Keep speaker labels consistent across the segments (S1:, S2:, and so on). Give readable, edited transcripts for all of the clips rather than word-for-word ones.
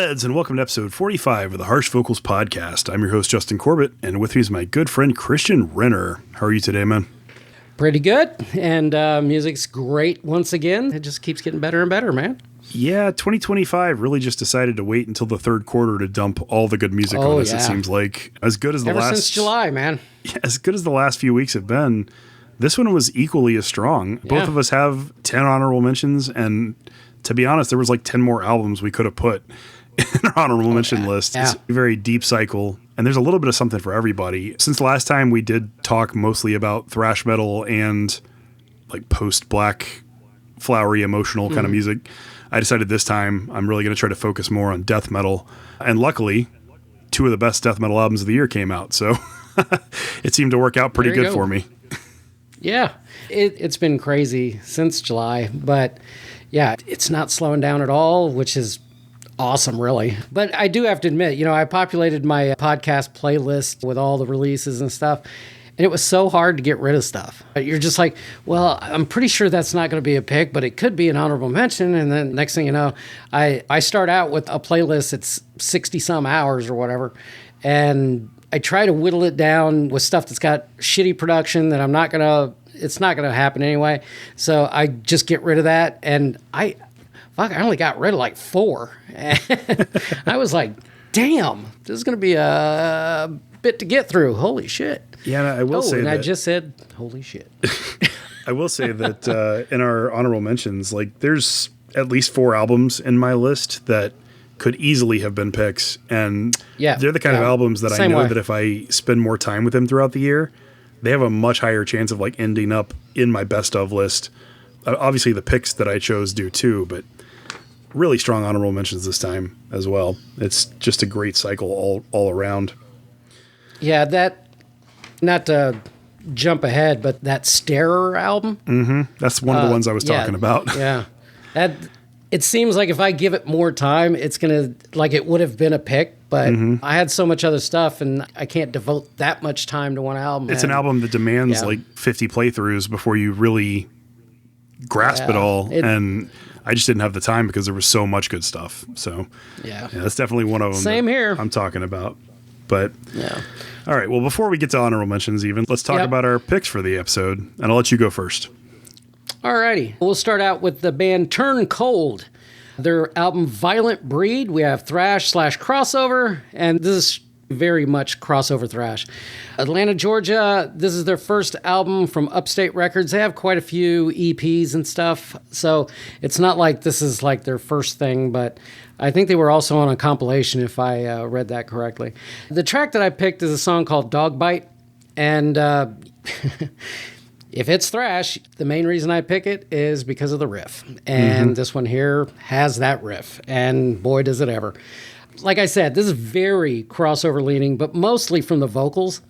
S1: Metalheads, and welcome to episode 45 of the Harsh Vocals Podcast. I'm your host, Justin Corbett, and with me is my good friend, Christian Renner. How are you today, man?
S2: Pretty good, and music's great once again. It just keeps getting better and better, man.
S1: Yeah, 2025 really just decided to wait until the third quarter to dump all the good music on us, it seems like. As good as the
S2: Ever since July, man.
S1: Yeah, as good as the last few weeks have been, this one was equally as strong.
S2: Yeah.
S1: Both of us have 10 honorable mentions, and to be honest, there was like 10 more albums we could have put in our honorable mention list.
S2: Yeah.
S1: It's a very deep cycle, and there's a little bit of something for everybody. Since the last time we did talk mostly about thrash metal and like post-black, flowery, emotional kind of music, I decided this time I'm really going to try to focus more on death metal. And luckily, two of the best death metal albums of the year came out, so it seemed to work out pretty good for me.
S2: Yeah, it's been crazy since July, but yeah, it's not slowing down at all, which is awesome, really. But I do have to admit, I populated my podcast playlist with all the releases and stuff, and it was so hard to get rid of stuff. You're just like, well, I'm pretty sure that's not going to be a pick, but it could be an honorable mention. And then next thing you know, I start out with a playlist that's 60-some hours or whatever, and I try to whittle it down with stuff that's got shitty production that it's not going to happen anyway. So I just get rid of that. And I only got rid of like 4. I was like, damn, this is going to be a bit to get through. Holy shit.
S1: Yeah, I will say that.
S2: I just said, holy shit.
S1: I will say that in our honorable mentions, like there's at least 4 albums in my list that could easily have been picks. And they're the kind of albums that I know that if I spend more time with them throughout the year, they have a much higher chance of like ending up in my best of list. Obviously the picks that I chose do too, but really strong honorable mentions this time as well. It's just a great cycle all around.
S2: Yeah, not to jump ahead, but that Starer album.
S1: Mm-hmm. That's one of the ones I was talking about.
S2: Yeah. It seems like if I give it more time, it's going to, like it would have been a pick, but I had so much other stuff and I can't devote that much time to one album.
S1: It's an album that demands like 50 playthroughs before you really grasp it all. And I just didn't have the time because there was so much good stuff. So yeah, that's definitely one of them.
S2: Same here.
S1: I'm talking about. But all right, well, before we get to honorable mentions even, let's talk about our picks for the episode, and I'll let you go first.
S2: Alrighty, we'll start out with the band Turn Cold. Their album Violent Breed. We have thrash/crossover, and this is very much crossover thrash. Atlanta, Georgia. This is their first album from Upstate Records. They have quite a few EPs and stuff, so it's not like this is like their first thing, but I think they were also on a compilation if I read that correctly. The track that I picked is a song called Dog Bite, and if it's thrash, the main reason I pick it is because of the riff. And this one here has that riff, and boy, does it ever. Like I said, this is very crossover leaning, but mostly from the vocals.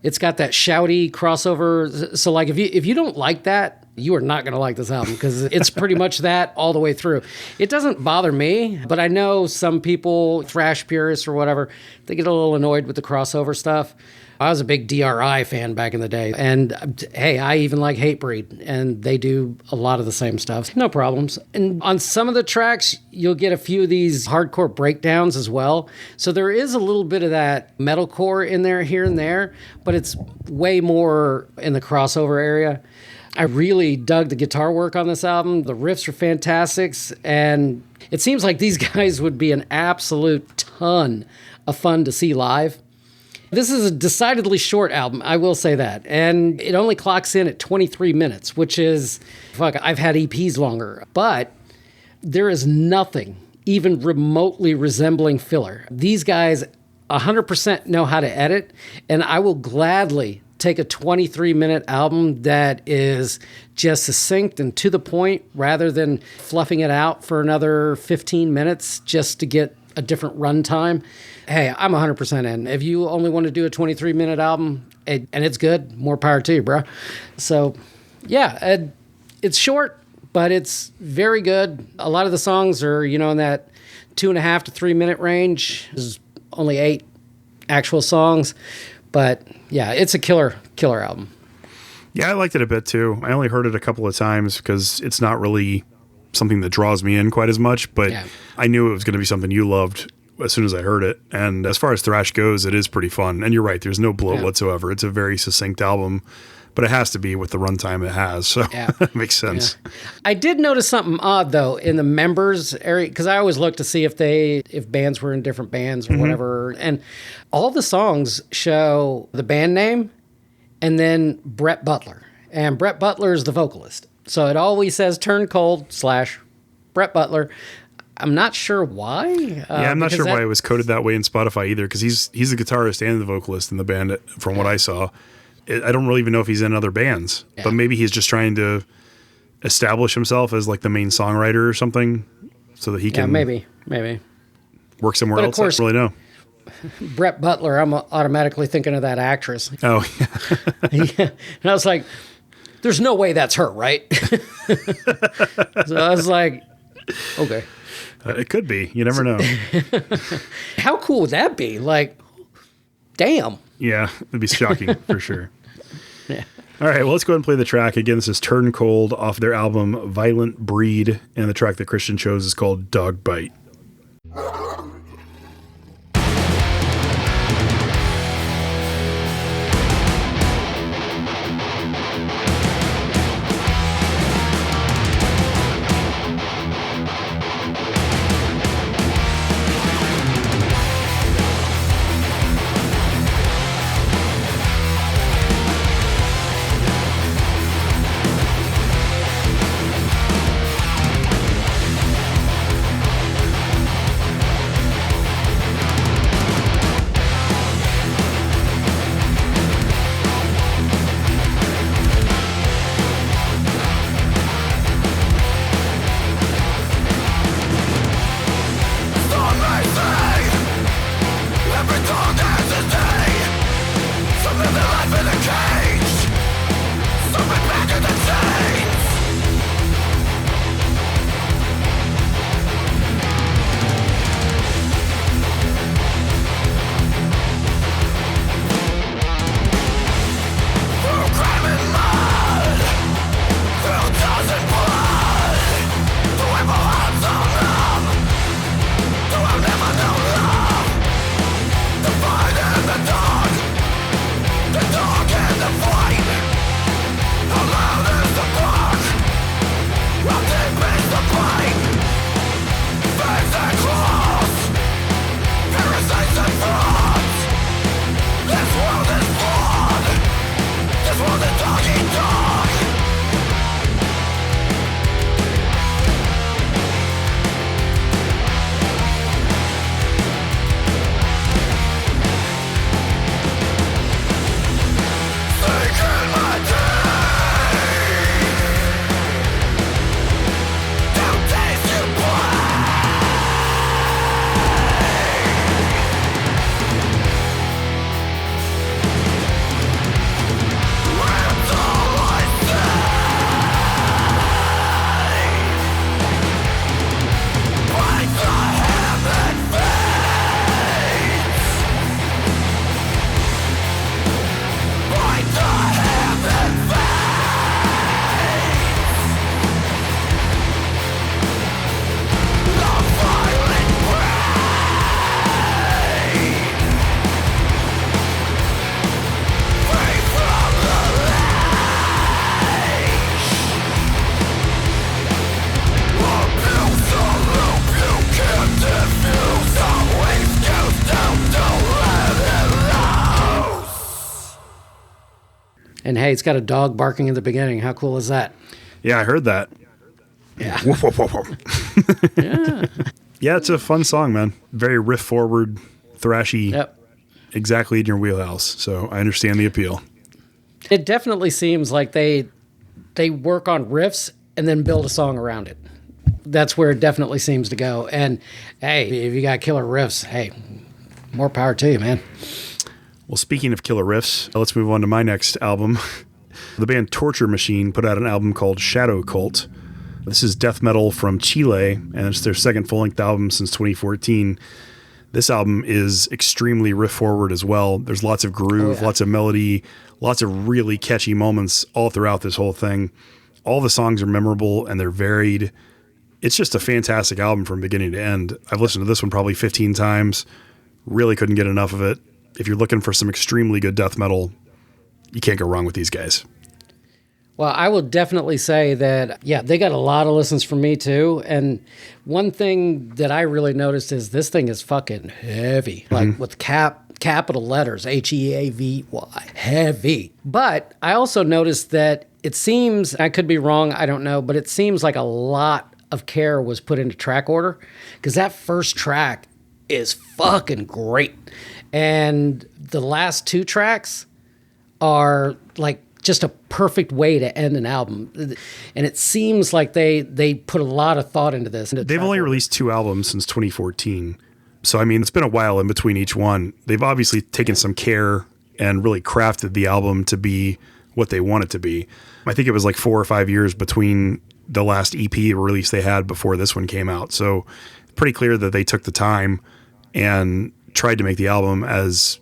S2: It's got that shouty crossover. So like if you don't like that, you are not going to like this album because it's pretty much that all the way through. It doesn't bother me, but I know some people, thrash purists or whatever, they get a little annoyed with the crossover stuff. I was a big DRI fan back in the day. And hey, I even like Hatebreed, and they do a lot of the same stuff. No problems. And on some of the tracks, you'll get a few of these hardcore breakdowns as well. So there is a little bit of that metalcore in there here and there, but it's way more in the crossover area. I really dug the guitar work on this album. The riffs are fantastic, and it seems like these guys would be an absolute ton of fun to see live. This is a decidedly short album, I will say that. And it only clocks in at 23 minutes, which is, I've had EPs longer. But there is nothing even remotely resembling filler. These guys 100% know how to edit, and I will gladly take a 23-minute album that is just succinct and to the point rather than fluffing it out for another 15 minutes just to get a different runtime. Hey, I'm 100% in. If you only want to do a 23-minute album and it's good, more power to you, bro. So, yeah, it's short, but it's very good. A lot of the songs are, in that 2.5 to 3 minute range. There's only 8 actual songs, but yeah, it's a killer album.
S1: Yeah, I liked it a bit too. I only heard it a couple of times because it's not really something that draws me in quite as much, but I knew it was going to be something you loved. as soon as I heard it. And as far as thrash goes, it is pretty fun. And you're right, there's no bloat whatsoever. It's a very succinct album, but it has to be with the runtime it has. So it makes sense.
S2: Yeah. I did notice something odd though in the members area, because I always look to see if bands were in different bands or whatever. And all the songs show the band name and then Brett Butler. And Brett Butler is the vocalist. So it always says Turn Cold / Brett Butler. I'm not sure why.
S1: I'm not sure why it was coded that way in Spotify either, because he's the guitarist and the vocalist in the band from what I saw. I don't really even know if he's in other bands, but maybe he's just trying to establish himself as like the main songwriter or something so that he can
S2: maybe
S1: work somewhere else. I don't really know.
S2: Brett Butler, I'm automatically thinking of that actress.
S1: Oh,
S2: yeah. And I was like, there's no way that's her, right? So I was like, okay.
S1: It could be. You never know.
S2: How cool would that be? Like, damn.
S1: Yeah, it'd be shocking for sure. Yeah. All right, well, let's go ahead and play the track. Again, this is Turn Cold off their album Violent Breed, and the track that Christian chose is called Dog Bite.
S2: And hey, it's got a dog barking in the beginning. How cool is that?
S1: Yeah, I heard that.
S2: Yeah.
S1: Woof, woof, woof, woof. Yeah. Yeah, it's a fun song, man. Very riff forward, thrashy.
S2: Yep.
S1: Exactly in your wheelhouse. So I understand the appeal.
S2: It definitely seems like they work on riffs and then build a song around it. That's where it definitely seems to go. And hey, if you got killer riffs, hey, more power to you, man.
S1: Well, speaking of killer riffs, let's move on to my next album. The band Torture Machine put out an album called Shadow Cult. This is death metal from Chile, and it's their second full-length album since 2014. This album is extremely riff-forward as well. There's lots of groove, lots of melody, lots of really catchy moments all throughout this whole thing. All the songs are memorable, and they're varied. it's just a fantastic album from beginning to end. I've listened to this one probably 15 times. Really couldn't get enough of it. If you're looking for some extremely good death metal, you can't go wrong with these guys.
S2: Well, I will definitely say that, yeah, they got a lot of listens from me too. And one thing that I really noticed is this thing is fucking heavy, like with capital letters, Heavy, heavy. But I also noticed that it seems, I could be wrong, I don't know, but it seems like a lot of care was put into track order, because that first track is fucking great. And the last 2 tracks are like just a perfect way to end an album. And it seems like they put a lot of thought into this.
S1: They've only released 2 albums since 2014. So, I mean, it's been a while in between each one. They've obviously taken some care and really crafted the album to be what they want it to be. I think it was like 4 or 5 years between the last EP release they had before this one came out. So it's pretty clear that they took the time and tried to make the album as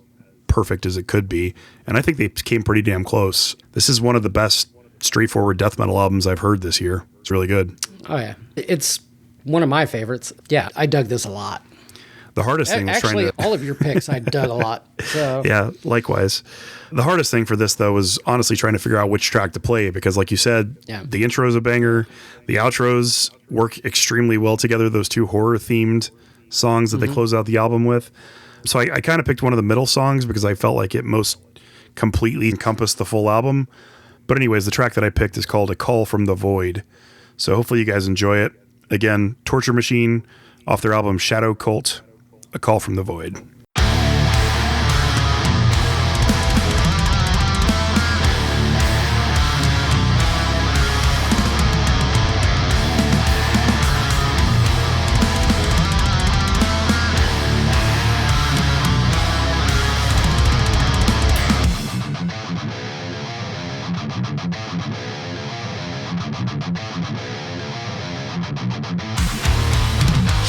S1: perfect as it could be. And I think they came pretty damn close. This is one of the best straightforward death metal albums I've heard this year. It's really good.
S2: Oh, yeah. It's one of my favorites. Yeah, I dug this a lot.
S1: The hardest thing was
S2: actually, all of your picks I dug a lot. So.
S1: Yeah, likewise. The hardest thing for this, though, was honestly trying to figure out which track to play, because like you said, the intro is a banger. The outros work extremely well together, those 2 horror-themed songs that they close out the album with. So I kind of picked one of the middle songs because I felt like it most completely encompassed the full album. But anyways, the track that I picked is called A Call from the Void. So hopefully you guys enjoy it. Again, Torture Machine off their album Shadow Cult, A Call from the Void.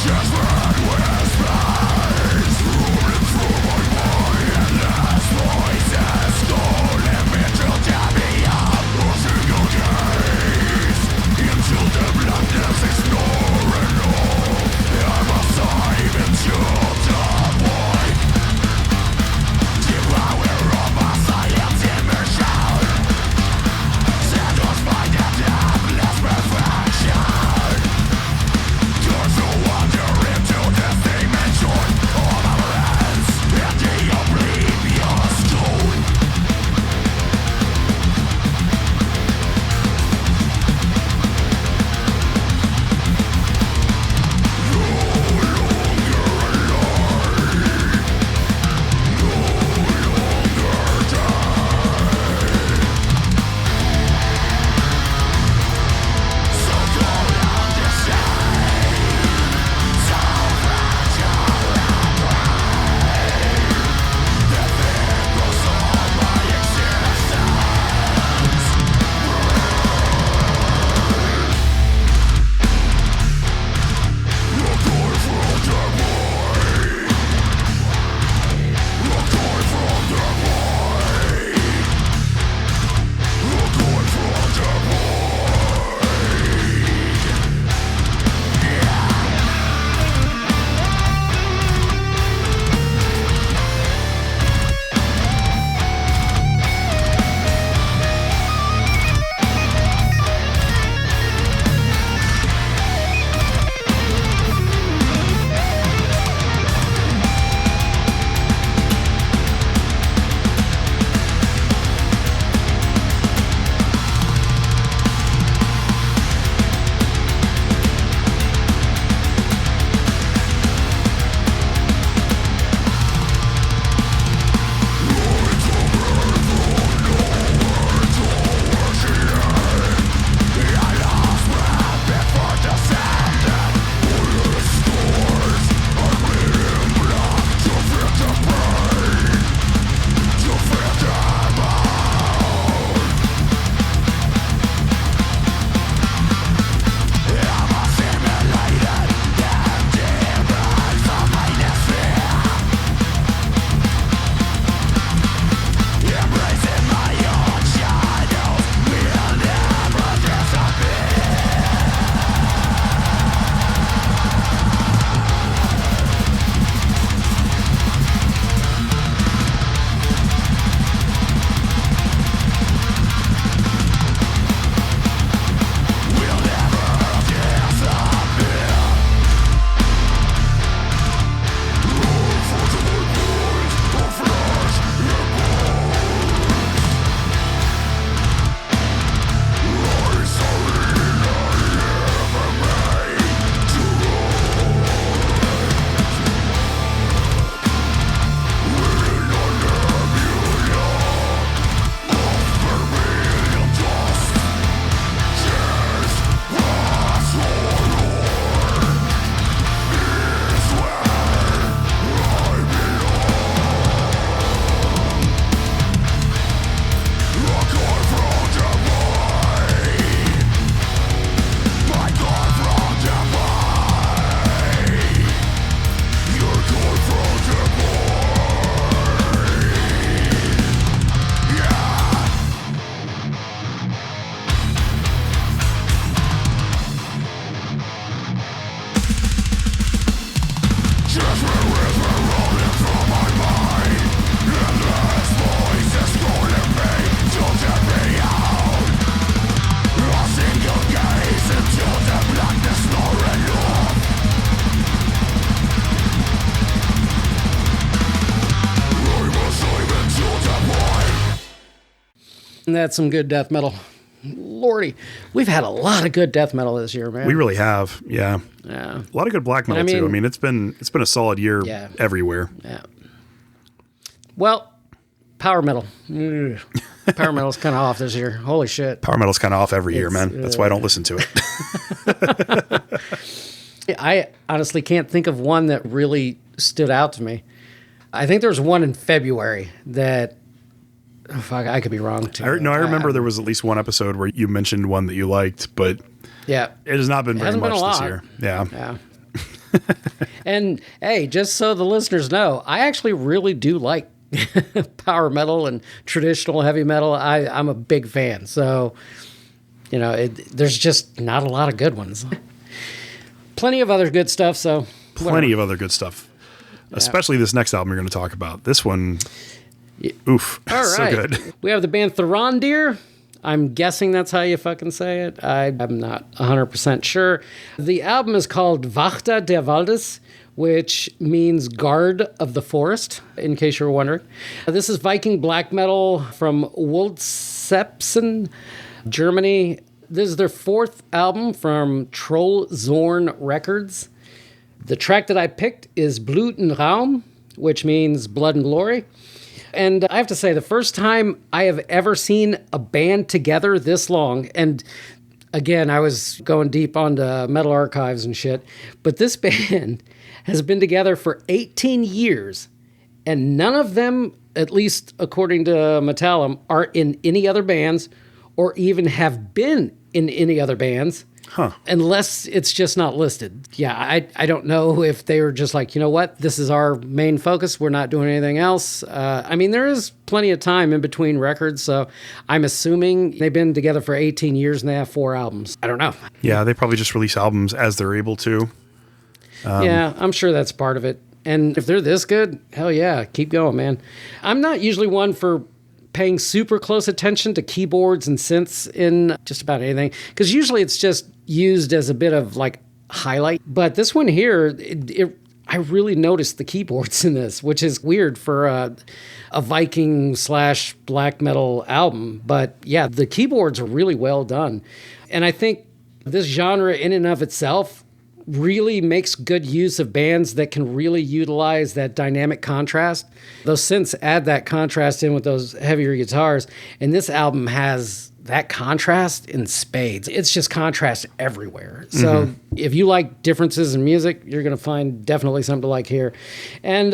S3: Just when we're
S2: That's some good death metal. Lordy, we've had a lot of good death metal this year, man.
S1: We really have, yeah. A lot of good black metal too. I mean, it's been a solid year everywhere.
S2: Yeah. Well, power metal. Power metal's kind of off this year. Holy shit.
S1: Power metal's kind of off every year, man. That's why I don't listen to it.
S2: I honestly can't think of one that really stood out to me. I think there was one in February that. Oh, fuck, I could be wrong too.
S1: I remember there was at least one episode where you mentioned one that you liked, but it has not been very much this year. Yeah.
S2: And hey, just so the listeners know, I actually really do like power metal and traditional heavy metal. I'm a big fan. So, there's just not a lot of good ones. Plenty of other good stuff. So
S1: plenty of other good stuff, especially this next album you're going to talk about. This one. Oof.
S2: All right.
S1: So good.
S2: We have the band Theatrics. I'm guessing that's how you fucking say it. I'm not 100% sure. The album is called Wachter der Waldes, which means guard of the forest, in case you were wondering. This is Viking black metal from Woldsepsen, Germany. This is their fourth album from Trollzorn Records. The track that I picked is Blut und Raum, which means blood and glory. And I have to say, the first time I have ever seen a band together this long, and again, I was going deep onto Metal Archives and shit, but this band has been together for 18 years, and none of them, at least according to Metallum, are in any other bands or even have been in any other bands. Unless it's just not listed. Yeah, I don't know if they were just like, you know what, this is our main focus. We're not doing anything else. There is plenty of time in between records, so I'm assuming they've been together for 18 years and they have 4 albums. I don't know.
S1: Yeah, they probably just release albums as they're able to.
S2: Yeah, I'm sure that's part of it. And if they're this good, hell yeah, keep going, man. I'm not usually one for paying super close attention to keyboards and synths in just about anything, because usually it's just used as a bit of like highlight. But this one here, I really noticed the keyboards in this, which is weird for a Viking / black metal album. But yeah, the keyboards are really well done. And I think this genre in and of itself really makes good use of bands that can really utilize that dynamic contrast. Those synths add that contrast in with those heavier guitars, and this album has that contrast in spades. It's just contrast everywhere. So if you like differences in music, you're going to find definitely something to like here. And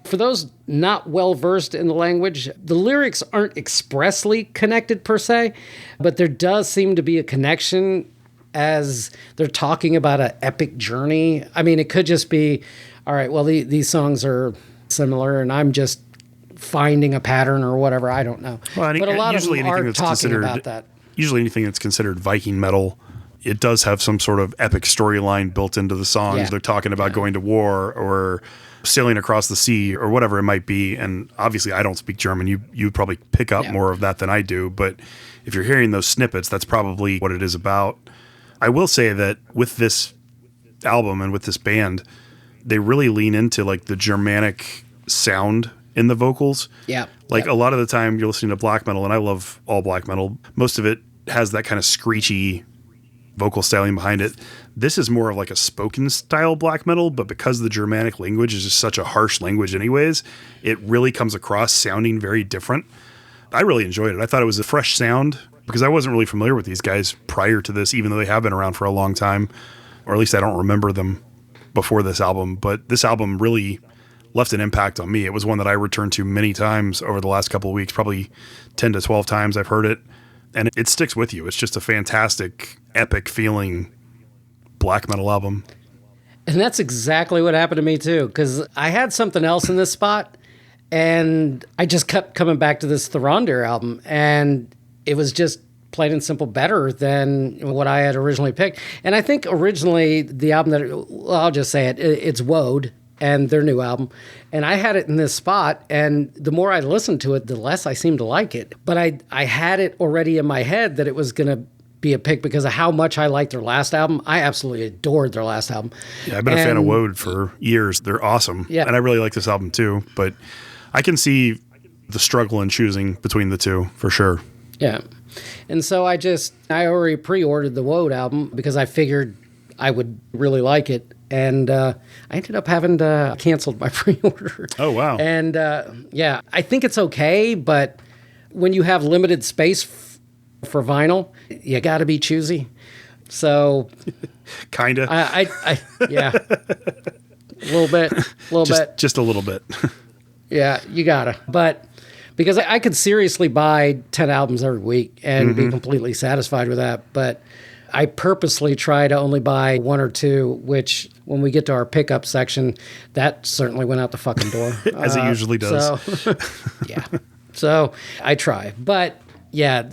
S2: for those not well versed in the language, the lyrics aren't expressly connected per se, but there does seem to be a connection as they're talking about an epic journey. I mean, it could just be, all right, well, these songs are similar and I'm just finding a pattern or whatever. I don't know.
S1: Well,
S2: but a lot of them are talking about that.
S1: Usually anything that's considered Viking metal, it does have some sort of epic storyline built into the songs. Yeah. They're talking about going to war or sailing across the sea or whatever it might be. And obviously I don't speak German. You probably pick up more of that than I do. But if you're hearing those snippets, that's probably what it is about. I will say that with this album and with this band, they really lean into like the Germanic sound in the vocals.
S2: Yeah.
S1: Like a lot of the time you're listening to black metal, and I love all black metal. Most of it has that kind of screechy vocal styling behind it. This is more of like a spoken style black metal, but because the Germanic language is just such a harsh language anyways, it really comes across sounding very different. I really enjoyed it. I thought it was a fresh sound, because I wasn't really familiar with these guys prior to this, even though they have been around for a long time, or at least I don't remember them before this album. But this album really left an impact on me. It was one that I returned to many times over the last couple of weeks, probably 10 to 12 times I've heard it, and it sticks with you. It's just a fantastic, epic feeling black metal album.
S2: And that's exactly what happened to me too, because I had something else in this spot, and I just kept coming back to this Theatrics album, and it was just plain and simple better than what I had originally picked. And I think originally the album I'll just say it, it's Woad and their new album. And I had it in this spot, and the more I listened to it, the less I seemed to like it. But I had it already in my head that it was going to be a pick because of how much I liked their last album. I absolutely adored their last album.
S1: Yeah, I've been a fan of Woad for years. They're awesome. Yeah. And I really like this album too. But I can see the struggle in choosing between the two for sure.
S2: Yeah. And so I already pre-ordered the Woad album because I figured I would really like it. And I ended up having to canceled my pre-order.
S1: Oh, wow.
S2: And yeah, I think it's okay, but when you have limited space for vinyl, you got to be choosy. So,
S1: kind of.
S2: Yeah, a little bit.
S1: Just a little bit.
S2: Yeah, you gotta. But because I could seriously buy 10 albums every week and be completely satisfied with that. But I purposely try to only buy 1 or 2, which when we get to our pickup section, that certainly went out the fucking door.
S1: As it usually does.
S2: So, yeah. So I try. But yeah,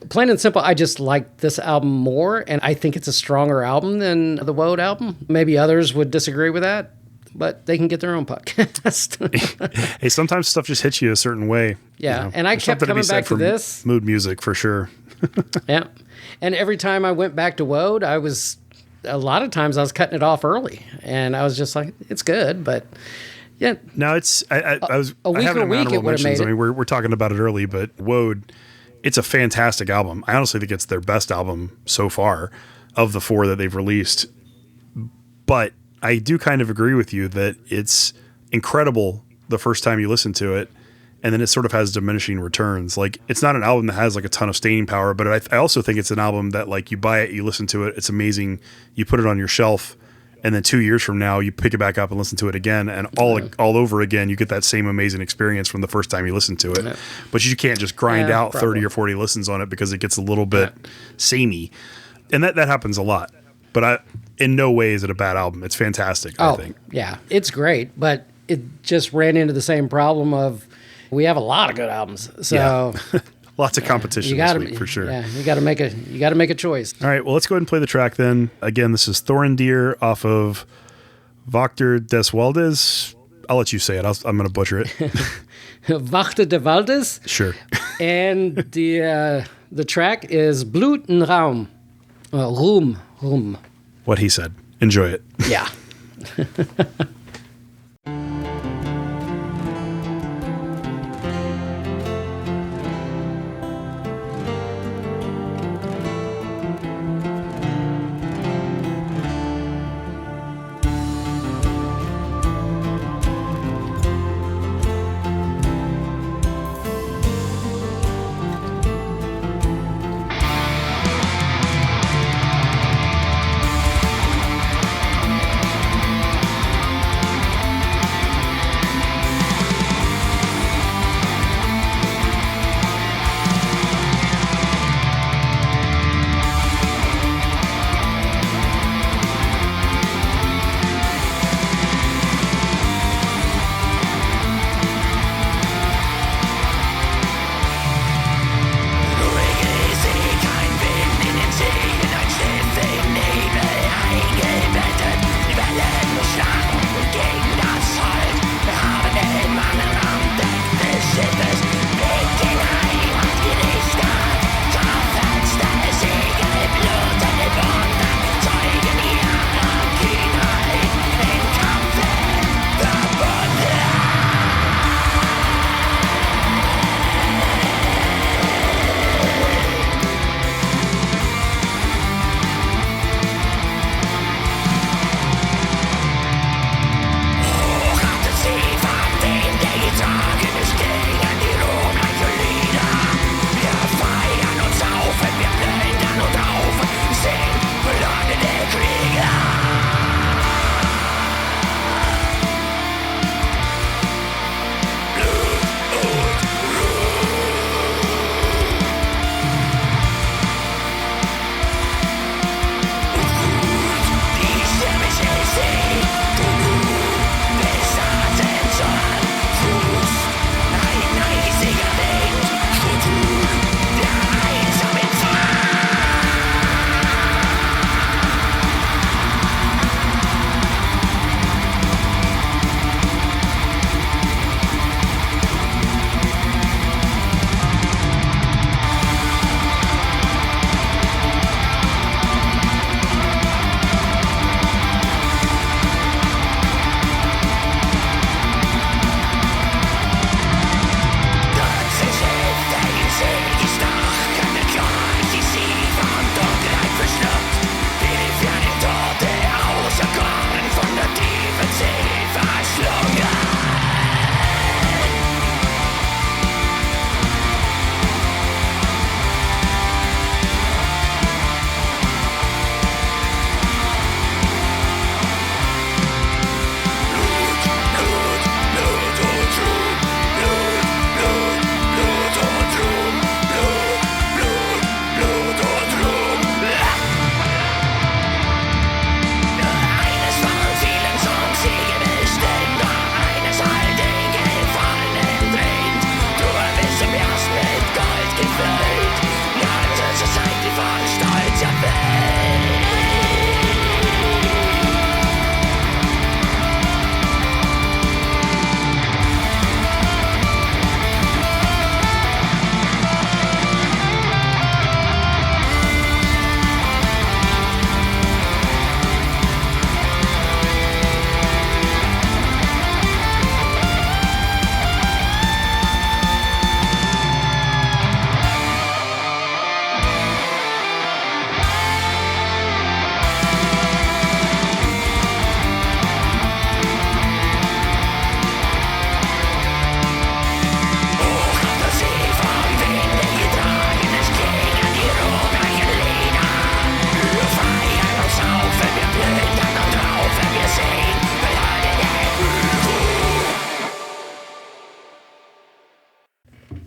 S2: plain and simple, I just like this album more. And I think it's a stronger album than the Woad album. Maybe others would disagree with that, but they can get their own podcast.
S1: Hey, sometimes stuff just hits you a certain way.
S2: Yeah.
S1: You know?
S2: And I kept coming back to this.
S1: Mood music, for sure.
S2: Yeah. And every time I went back to Woad, a lot of times I was cutting it off early. And I was just like, it's good, but yeah.
S1: No, it's, I have it in honorable mentions. I mean, we're talking about it early, but Woad, it's a fantastic album. I honestly think it's their best album so far of the 4 that they've released. But I do kind of agree with you that it's incredible the first time you listen to it, and then it sort of has diminishing returns. Like, it's not an album that has like a ton of staying power, but I also think it's an album that, like, you buy it, you listen to it, it's amazing, you put it on your shelf, and then 2 years from now you pick it back up and listen to it again, and all over again you get that same amazing experience from the first time you listen to it. Yeah. But you can't just grind out 30 or 40 listens on it because it gets a little bit samey, and that happens a lot. But in no way is it a bad album. It's fantastic, I think.
S2: Yeah, it's great, but it just ran into the same problem of we have a lot of good albums. So
S1: yeah. Lots of competition this week, for sure.
S2: Yeah, you got to make a choice.
S1: All right, well, let's go ahead and play the track then. Again, this is Thorindir off of Wachter des Waldes. I'll let you say it. I'm going to butcher it.
S2: Wachter des Waldes.
S1: Sure.
S2: And the track is Blutenraum. Ruhm.
S1: What he said. Enjoy it.
S2: Yeah.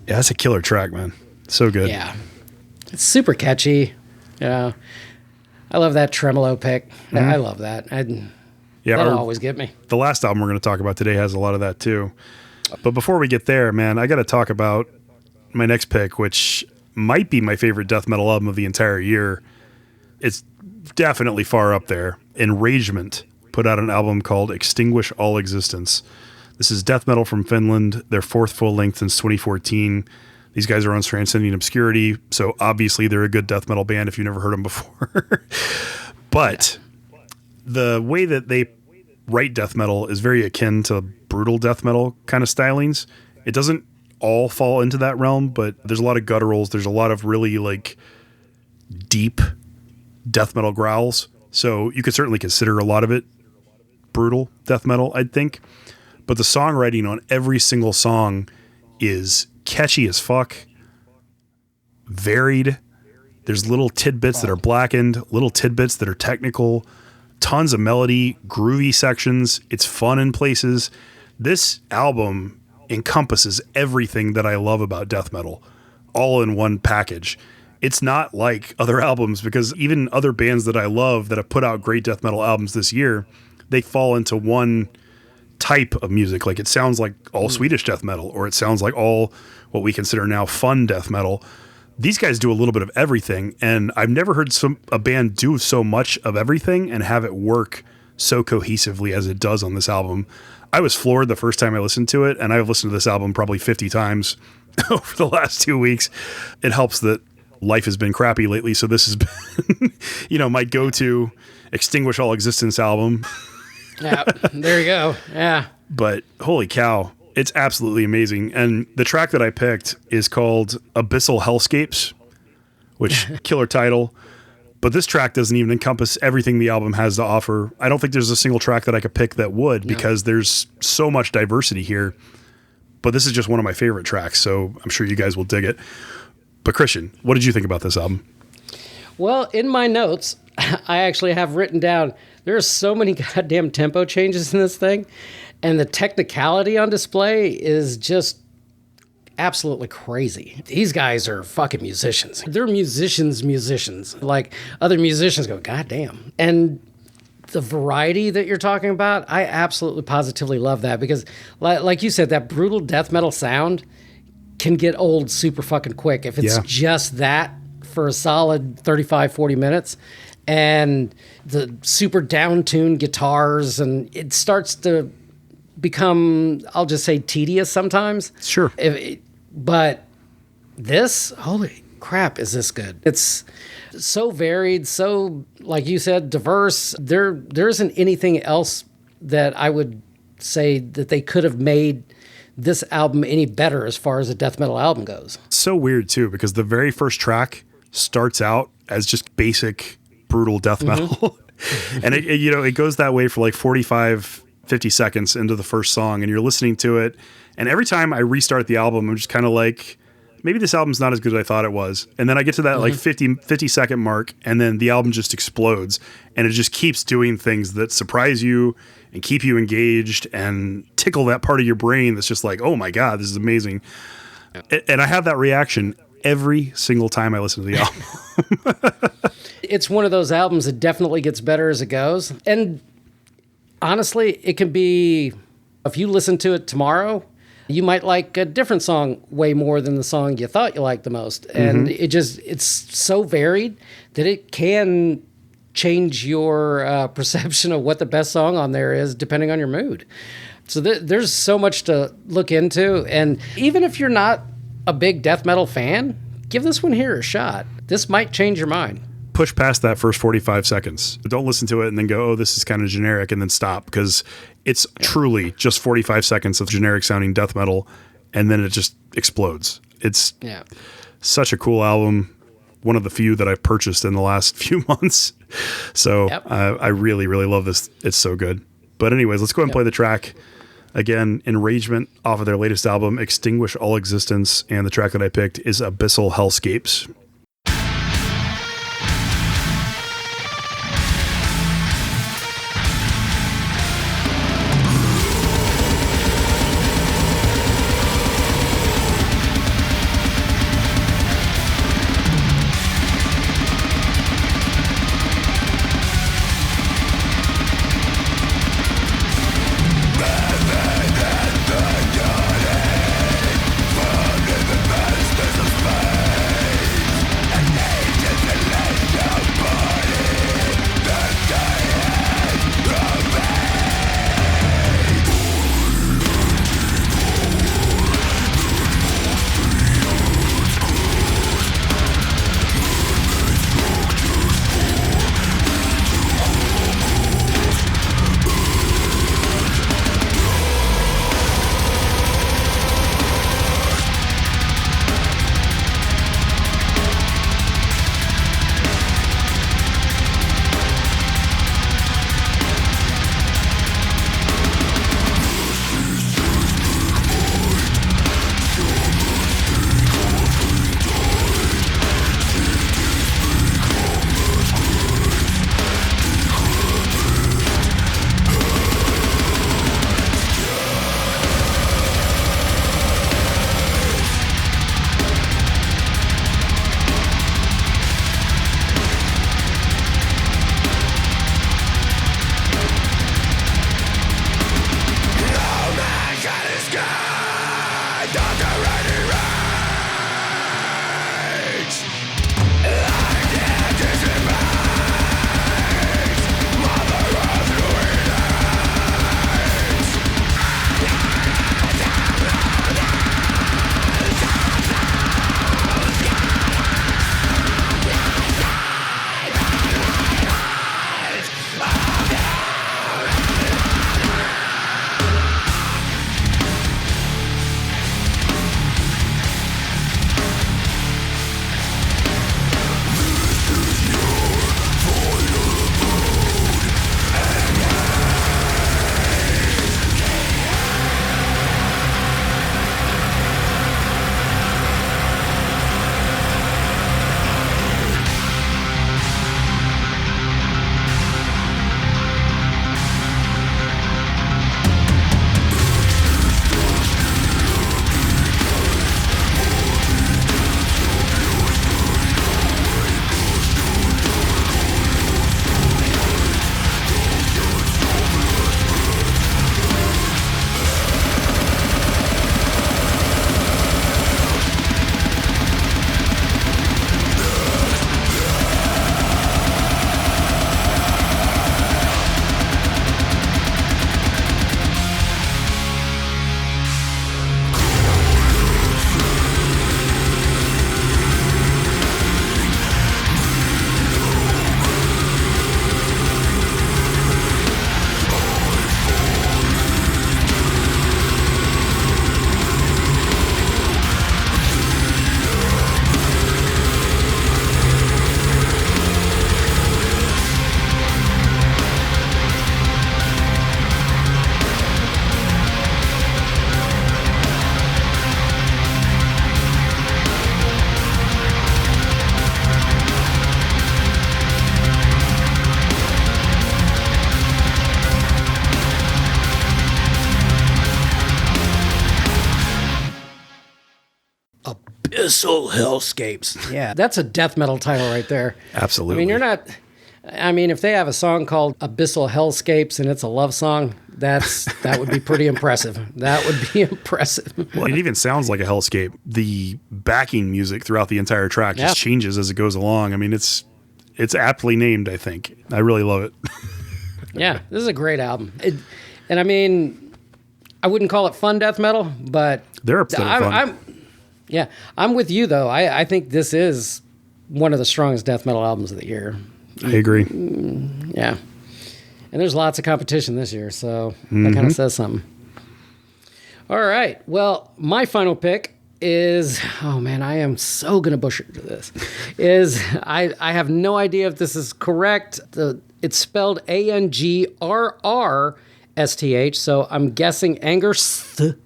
S1: Yeah, that's a killer track, man. So good.
S2: Yeah. It's super catchy. I love that tremolo pick. Mm-hmm. I love that. That'll always get me.
S1: The last album we're going to talk about today has a lot of that too. But before we get there, man, I got to talk about my next pick, which might be my favorite death metal album of the entire year. It's definitely far up there. Enragement put out an album called Extinguish All Existence. This is death metal from Finland, their fourth full length since 2014. These guys are on Transcending Obscurity, so obviously they're a good death metal band if you've never heard them before. But the way that they write death metal is very akin to brutal death metal kind of stylings. It doesn't all fall into that realm, but there's a lot of gutturals. There's a lot of really like deep death metal growls. So you could certainly consider a lot of it brutal death metal, I'd think. But the songwriting on every single song is catchy as fuck, varied. There's little tidbits that are blackened, little tidbits that are technical, tons of melody, groovy sections. It's fun in places. This album encompasses everything that I love about death metal, all in one package. It's not like other albums, because even other bands that I love that have put out great death metal albums this year, they fall into one type of music. Like it sounds like all Swedish death metal, or it sounds like all what we consider now fun death metal. These guys do a little bit of everything, and I've never heard a band do so much of everything and have it work so cohesively as it does on this album. I was floored the first time I listened to it, and I've listened to this album probably 50 times over the last 2 weeks. It helps that life has been crappy lately, so this has been, my go-to Extinguish All Existence album.
S2: Yeah, there you go. Yeah.
S1: But holy cow, it's absolutely amazing. And the track that I picked is called Abyssal Hellscapes, which killer title. But this track doesn't even encompass everything the album has to offer. I don't think there's a single track that I could pick that would, because there's so much diversity here. But this is just one of my favorite tracks, so I'm sure you guys will dig it. But Christian, what did you think about this album?
S2: Well, in my notes, I actually have written down, there are so many goddamn tempo changes in this thing, and the technicality on display is just absolutely crazy. These guys are fucking musicians. They're musicians. Like other musicians go, goddamn. And the variety that you're talking about, I absolutely positively love that, because like you said, that brutal death metal sound can get old super fucking quick if it's just that for a solid 35, 40 minutes. And the super down-tuned guitars, and it starts to become, I'll just say, tedious sometimes.
S1: Sure.
S2: But this, holy crap, is this good. It's so varied, so, like you said, diverse. There isn't anything else that I would say that they could have made this album any better as far as a death metal album goes.
S1: So weird, too, because the very first track starts out as just basic brutal death metal. And it goes that way for like 45, 50 seconds into the first song, and you're listening to it. And every time I restart the album, I'm just kind of like, maybe this album's not as good as I thought it was. And then I get to that like 50 second mark, and then the album just explodes, and it just keeps doing things that surprise you and keep you engaged and tickle that part of your brain that's just like, oh my God, this is amazing. And I have that reaction every single time I listen to the album.
S2: It's one of those albums that definitely gets better as it goes. And honestly, it can be, if you listen to it tomorrow, you might like a different song way more than the song you thought you liked the most. And it's so varied that it can change your perception of what the best song on there is, depending on your mood. So there's so much to look into. And even if you're not a big death metal fan, give this one here a shot. This might change your mind.
S1: Push past that first 45 seconds. Don't listen to it and then go, oh, this is kind of generic, and then stop, because it's truly just 45 seconds of generic sounding death metal, and then it just explodes. It's such a cool album. One of the few that I've purchased in the last few months. So I really, really love this. It's so good. But anyways, let's go ahead and play the track. Again, Enragement off of their latest album, Extinguish All Existence. And the track that I picked is Abyssal Hellscapes.
S2: Abyssal Hellscapes. Yeah, that's a death metal title right there.
S1: Absolutely.
S2: I mean, if they have a song called Abyssal Hellscapes and it's a love song, that would be pretty impressive. That would be impressive.
S1: Well, it even sounds like a hellscape. The backing music throughout the entire track just changes as it goes along. I mean, it's aptly named, I think. I really love it.
S2: Yeah, this is a great album. And I mean, I wouldn't call it fun death metal, but
S1: they're fun.
S2: I'm with you, though. I think this is one of the strongest death metal albums of the year.
S1: I agree.
S2: Yeah. And there's lots of competition this year, so that kind of says something. All right. Well, my final pick is, oh man, I am so going to butcher this, I have no idea if this is correct. It's spelled Angrrrsth, so I'm guessing Angersth.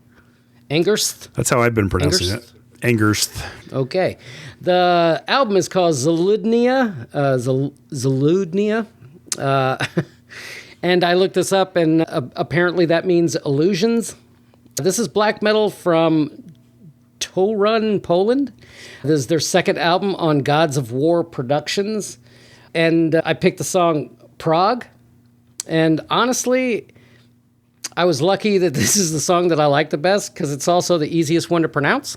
S1: That's how I've been pronouncing it. Angersth.
S2: Okay. The album is called Zaludnia. And I looked this up, and apparently that means illusions. This is black metal from Torun, Poland. This is their second album on Gods of War Productions. And I picked the song Prague. And honestly, I was lucky that this is the song that I like the best because it's also the easiest one to pronounce.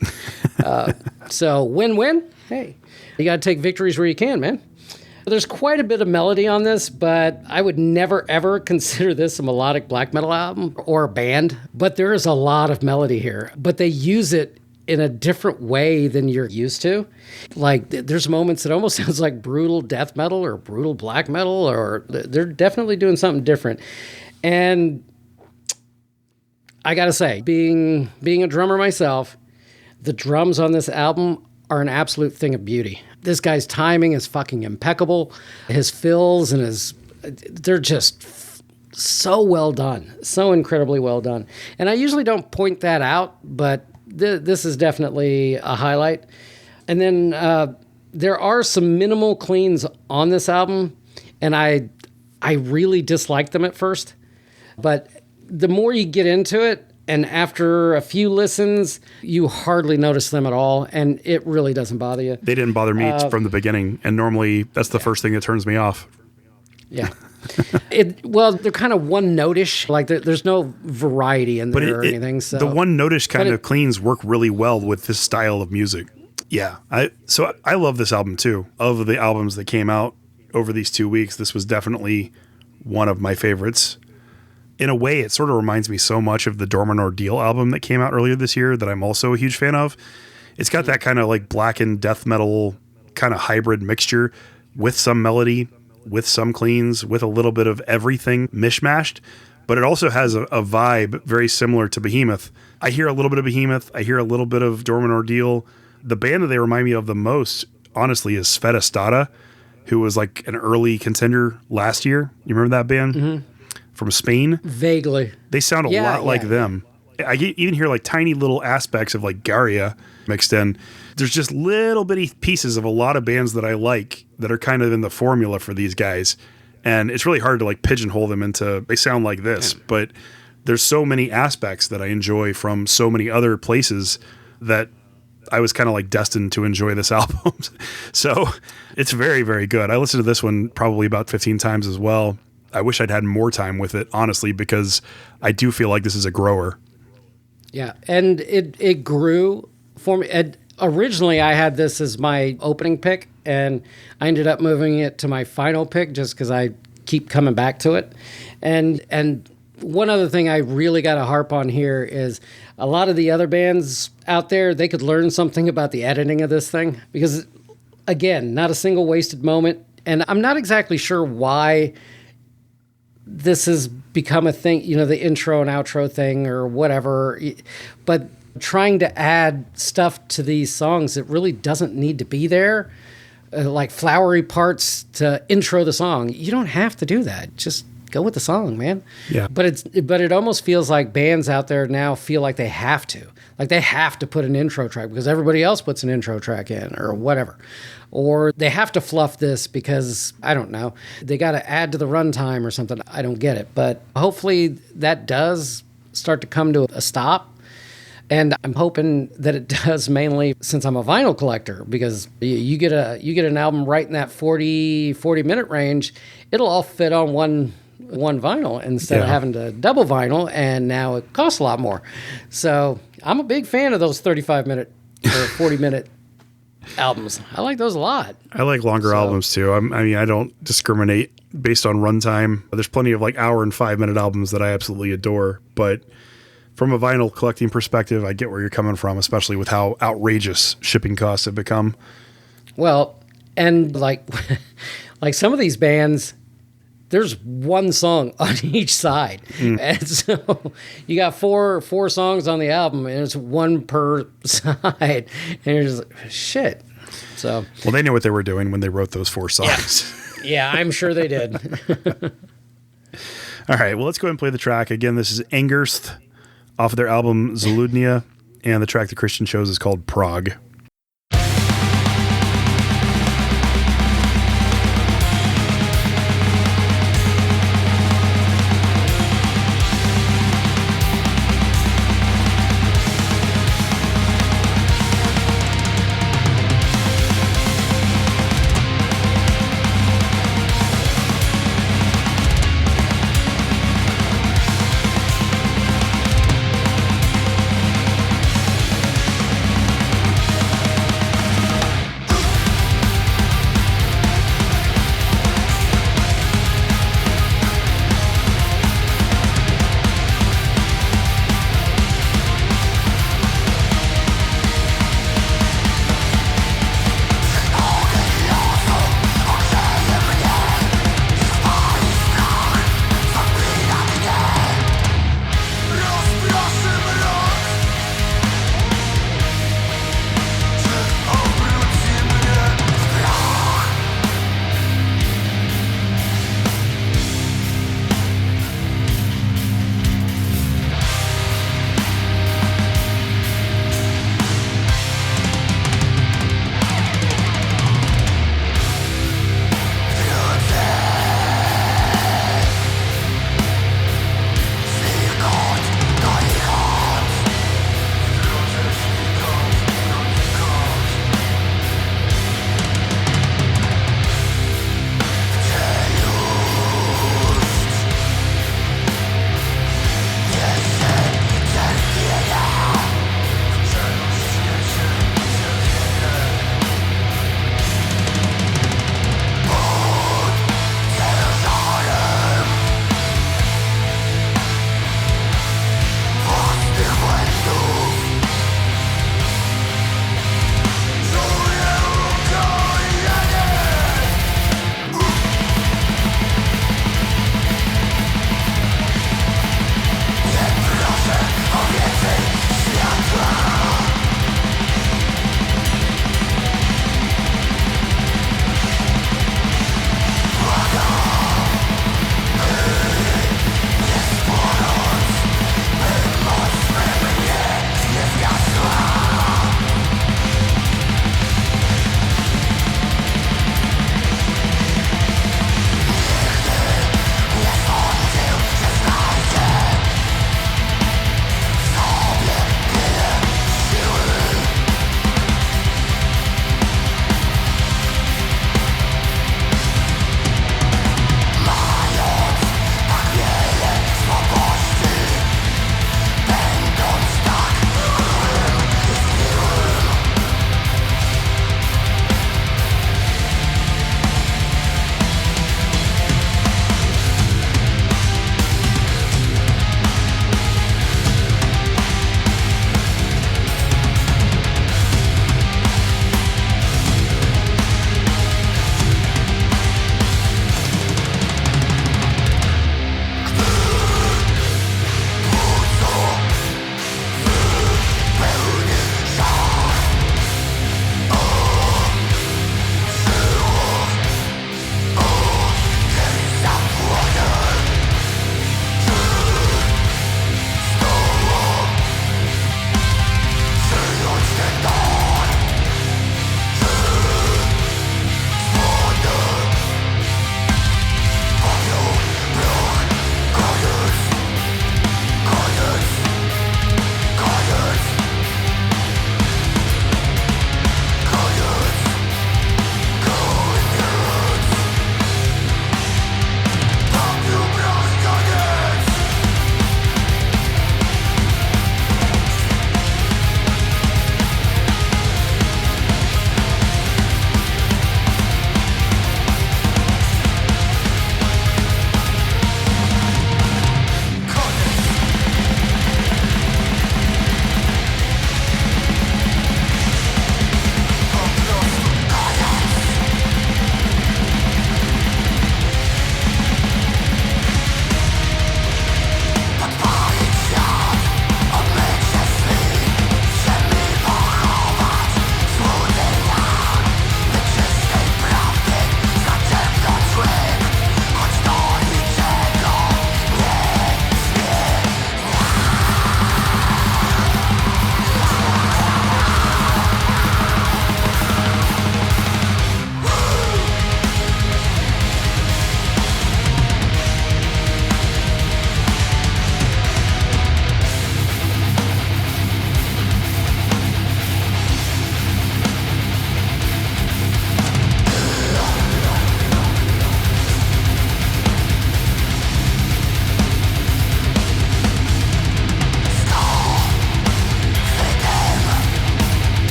S2: So win-win. Hey, you got to take victories where you can, man. There's quite a bit of melody on this, but I would never, ever consider this a melodic black metal album or a band. But there is a lot of melody here. But they use it in a different way than you're used to. Like, there's moments that almost sounds like brutal death metal or brutal black metal, or they're definitely doing something different. And I gotta say, being a drummer myself, the drums on this album are an absolute thing of beauty. This guy's timing is fucking impeccable. His fills and they're just so well done. So incredibly well done. And I usually don't point that out, but this is definitely a highlight. And then there are some minimal cleans on this album, and I really disliked them at first. But the more you get into it, and after a few listens, you hardly notice them at all, and it really doesn't bother you.
S1: They didn't bother me from the beginning, and normally that's the first thing that turns me off.
S2: Yeah. Well, they're kind of one-note-ish. Like, there's no variety in there or anything. So.
S1: The one-note-ish kind of cleans work really well with this style of music. Yeah. So I love this album, too. Of the albums that came out over these 2 weeks, this was definitely one of my favorites. In a way, it sort of reminds me so much of the Dormant Ordeal album that came out earlier this year that I'm also a huge fan of. It's got that kind of like blackened death metal kind of hybrid mixture with some melody, with some cleans, with a little bit of everything mishmashed. But it also has a vibe very similar to Behemoth. I hear a little bit of Behemoth. I hear a little bit of Dormant Ordeal. The band that they remind me of the most, honestly, is Sveta Stata, who was like an early contender last year. You remember that band? Mm-hmm. From Spain?
S2: Vaguely.
S1: They sound a lot like them. I even hear like tiny little aspects of like Garia mixed in. There's just little bitty pieces of a lot of bands that I like that are kind of in the formula for these guys. And it's really hard to like pigeonhole them into, they sound like this, but there's so many aspects that I enjoy from so many other places that I was kind of like destined to enjoy this album. So it's very, very good. I listened to this one probably about 15 times as well. I wish I'd had more time with it, honestly, because I do feel like this is a grower. Yeah,
S2: and it grew for me. Originally, I had this as my opening pick, and I ended up moving it to my final pick just because I keep coming back to it. And one other thing I really got to harp on here is a lot of the other bands out there, they could learn something about the editing of this thing because, again, not a single wasted moment. And I'm not exactly sure why this has become a thing, you know, the intro and outro thing or whatever, but trying to add stuff to these songs that really doesn't need to be there, like flowery parts to intro the song. You don't have to do that. Just go with the song, man.
S1: Yeah.
S2: But it almost feels like bands out there now feel like they have to. Like they have to put an intro track because everybody else puts an intro track in or whatever. Or they have to fluff this because, I don't know, they got to add to the runtime or something. I don't get it. But hopefully that does start to come to a stop. And I'm hoping that it does, mainly since I'm a vinyl collector, because you get an album right in that 40 minute range, it'll all fit on one vinyl instead of having to double vinyl, and now it costs a lot more. So I'm a big fan of those 35 minute or 40 minute albums. I like those a lot.
S1: I like longer albums too. I don't discriminate based on runtime. There's plenty of like hour and 5 minute albums that I absolutely adore, but from a vinyl collecting perspective, I get where you're coming from, especially with how outrageous shipping costs have become.
S2: Well, and like some of these bands, there's one song on each side. And so you got four songs on the album, and it's one per side. And you're just like, shit. So,
S1: well, they knew what they were doing when they wrote those 4 songs.
S2: Yeah, I'm sure they did.
S1: All right, well, let's go ahead and play the track. Again, this is Angerst off of their album Zaludnia, and the track that Christian chose is called Prague.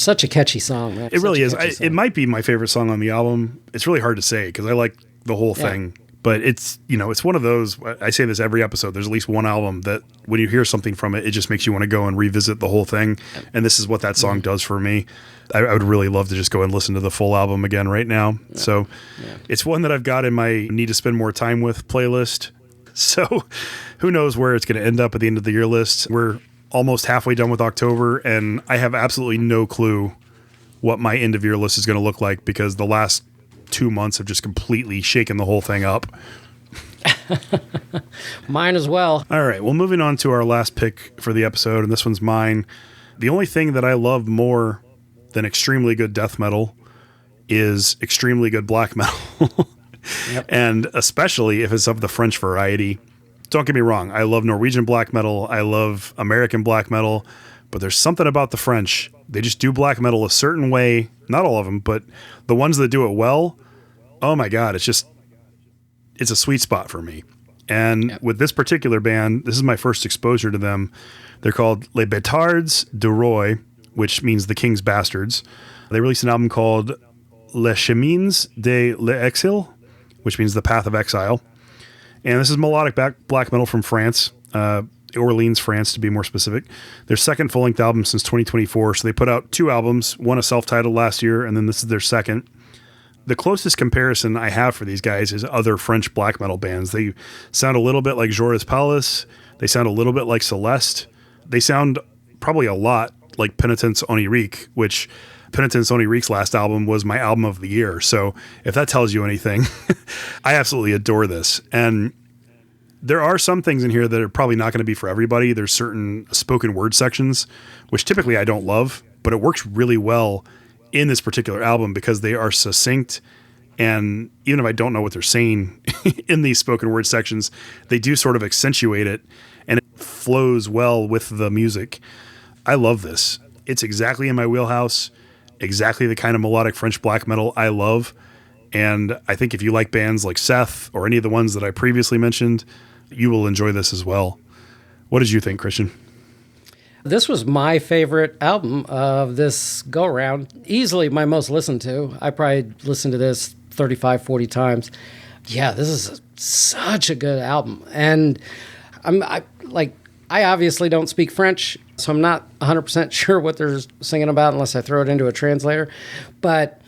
S2: such a catchy song, man.
S1: It really is. It might be my favorite song on the album. It's really hard to say because I like the whole thing. But it's, it's one of those, I say this every episode, there's at least one album that when you hear something from it, it just makes you want to go and revisit the whole thing. And this is what that song does for me. I would really love to just go and listen to the full album again right now. Yeah. So it's one that I've got in my need to spend more time with playlist. So who knows where it's going to end up at the end of the year list. We're almost halfway done with October, and I have absolutely no clue what my end of year list is going to look like because the last 2 months have just completely shaken the whole thing up.
S2: Mine as well.
S1: All right. Well, moving on to our last pick for the episode, and this one's mine. The only thing that I love more than extremely good death metal is extremely good black metal. Yep. And especially if it's of the French variety. Don't get me wrong. I love Norwegian black metal. I love American black metal. But there's something about the French. They just do black metal a certain way. Not all of them, but the ones that do it well, oh my God, it's a sweet spot for me. And with this particular band, this is my first exposure to them. They're called Les Bâtards du Roi, which means the King's Bastards. They released an album called Les Chemins de l'Exil, which means the Path of Exile. And this is melodic black metal from France. Orleans, France, to be more specific. Their second full-length album since 2024. So they put out 2 albums, one a self-titled last year, and then this is their second. The closest comparison I have for these guys is other French black metal bands. They sound a little bit like Joris Palace. They sound a little bit like Celeste. They sound probably a lot like Penitence Onirique, which Penitence Onirique's last album was my album of the year. So if that tells you anything, I absolutely adore this. And there are some things in here that are probably not going to be for everybody. There's certain spoken word sections, which typically I don't love, but it works really well in this particular album because they are succinct. And even if I don't know what they're saying in these spoken word sections, they do sort of accentuate it and it flows well with the music. I love this. It's exactly in my wheelhouse, exactly the kind of melodic French black metal I love. And I think if you like bands like Seth or any of the ones that I previously mentioned, you will enjoy this as well. What did you think, Christian?
S2: This was my favorite album of this go-around. Easily my most listened to. I probably listened to this 35, 40 times. Yeah, this is such a good album. And I obviously don't speak French, so I'm not 100% sure what they're singing about unless I throw it into a translator. But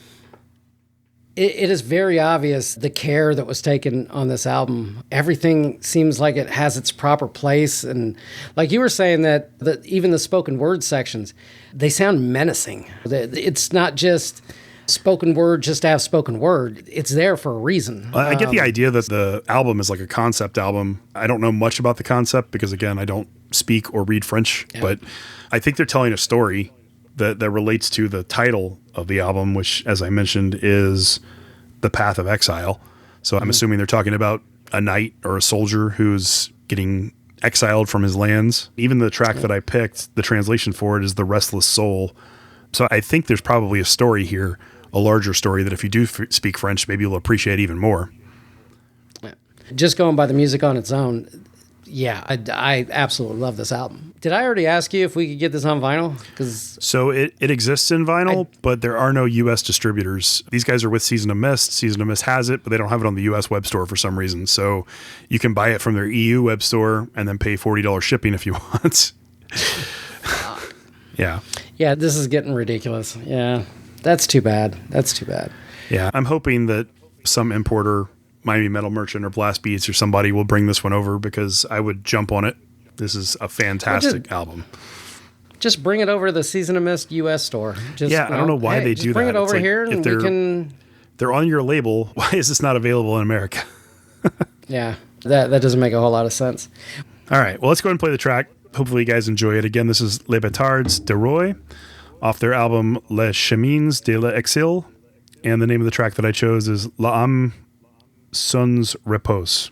S2: it is very obvious the care that was taken on this album. Everything seems like it has its proper place. And like you were saying that even the spoken word sections, they sound menacing. It's not just spoken word just to have spoken word. It's there for a reason.
S1: I get the idea that the album is like a concept album. I don't know much about the concept because, again, I don't speak or read French. Yeah. But I think they're telling a story that relates to the title of the album, which, as I mentioned, is The Path of Exile. So I'm assuming they're talking about a knight or a soldier who's getting exiled from his lands. Even the track that I picked, the translation for it is The Restless Soul. So I think there's probably a story here, a larger story that if you do speak French, maybe you'll appreciate even more.
S2: Just going by the music on its own, yeah, I absolutely love this album. Did I already ask you if we could get this on vinyl?
S1: So it exists in vinyl, but there are no U.S. distributors. These guys are with Season of Mist. Season of Mist has it, but they don't have it on the U.S. web store for some reason. So you can buy it from their EU web store and then pay $40 shipping if you want. Yeah.
S2: Yeah, this is getting ridiculous. Yeah, that's too bad.
S1: Yeah, I'm hoping that some importer, Miami Metal Merchant or Blast Beats or somebody will bring this one over because I would jump on it. This is a fantastic album.
S2: Just bring it over to the Season of Mist U.S. store.
S1: I don't know why they do that.
S2: Bring it over here and we can...
S1: They're on your label. Why is this not available in America?
S2: Yeah, that doesn't make a whole lot of sense.
S1: All right, well, let's go ahead and play the track. Hopefully you guys enjoy it. Again, this is Les Bâtards du Roi off their album Les Chemins de l'Exil. And the name of the track that I chose is L'âme sans repos.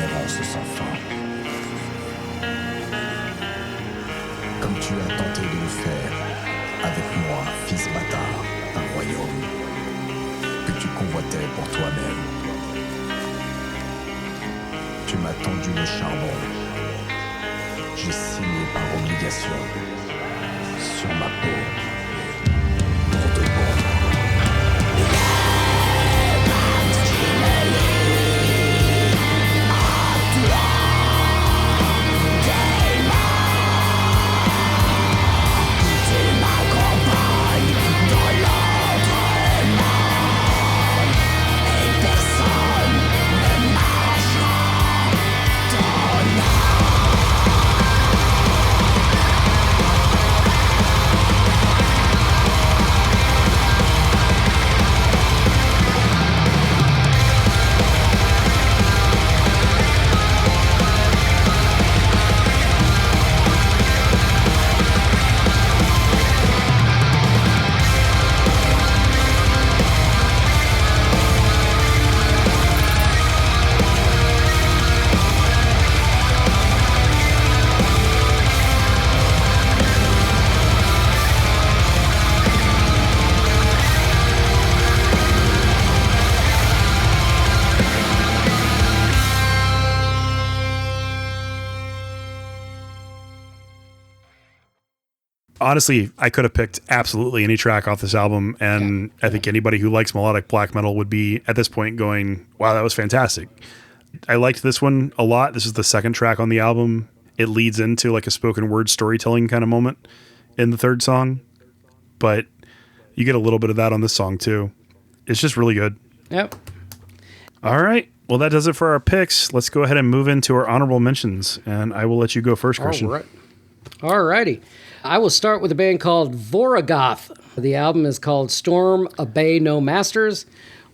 S3: errance sans fin. Comme tu as tenté de le faire avec moi, fils bâtard d'un royaume que tu convoitais pour toi-même. Tu m'as tendu le charbon. J'ai signé par obligation sur ma peau pour de bon.
S1: Honestly, I could have picked absolutely any track off this album, and I think anybody who likes melodic black metal would be, at this point, going, wow, that was fantastic. I liked this one a lot. This is the second track on the album. It leads into like a spoken word storytelling kind of moment in the third song, but you get a little bit of that on this song too. It's just really good.
S2: Yep.
S1: All right. Well, that does it for our picks. Let's go ahead and move into our honorable mentions, and I will let you go first, Christian.
S2: All right. All righty. I will start with a band called Voragoth. The album is called Storm Obey No Masters.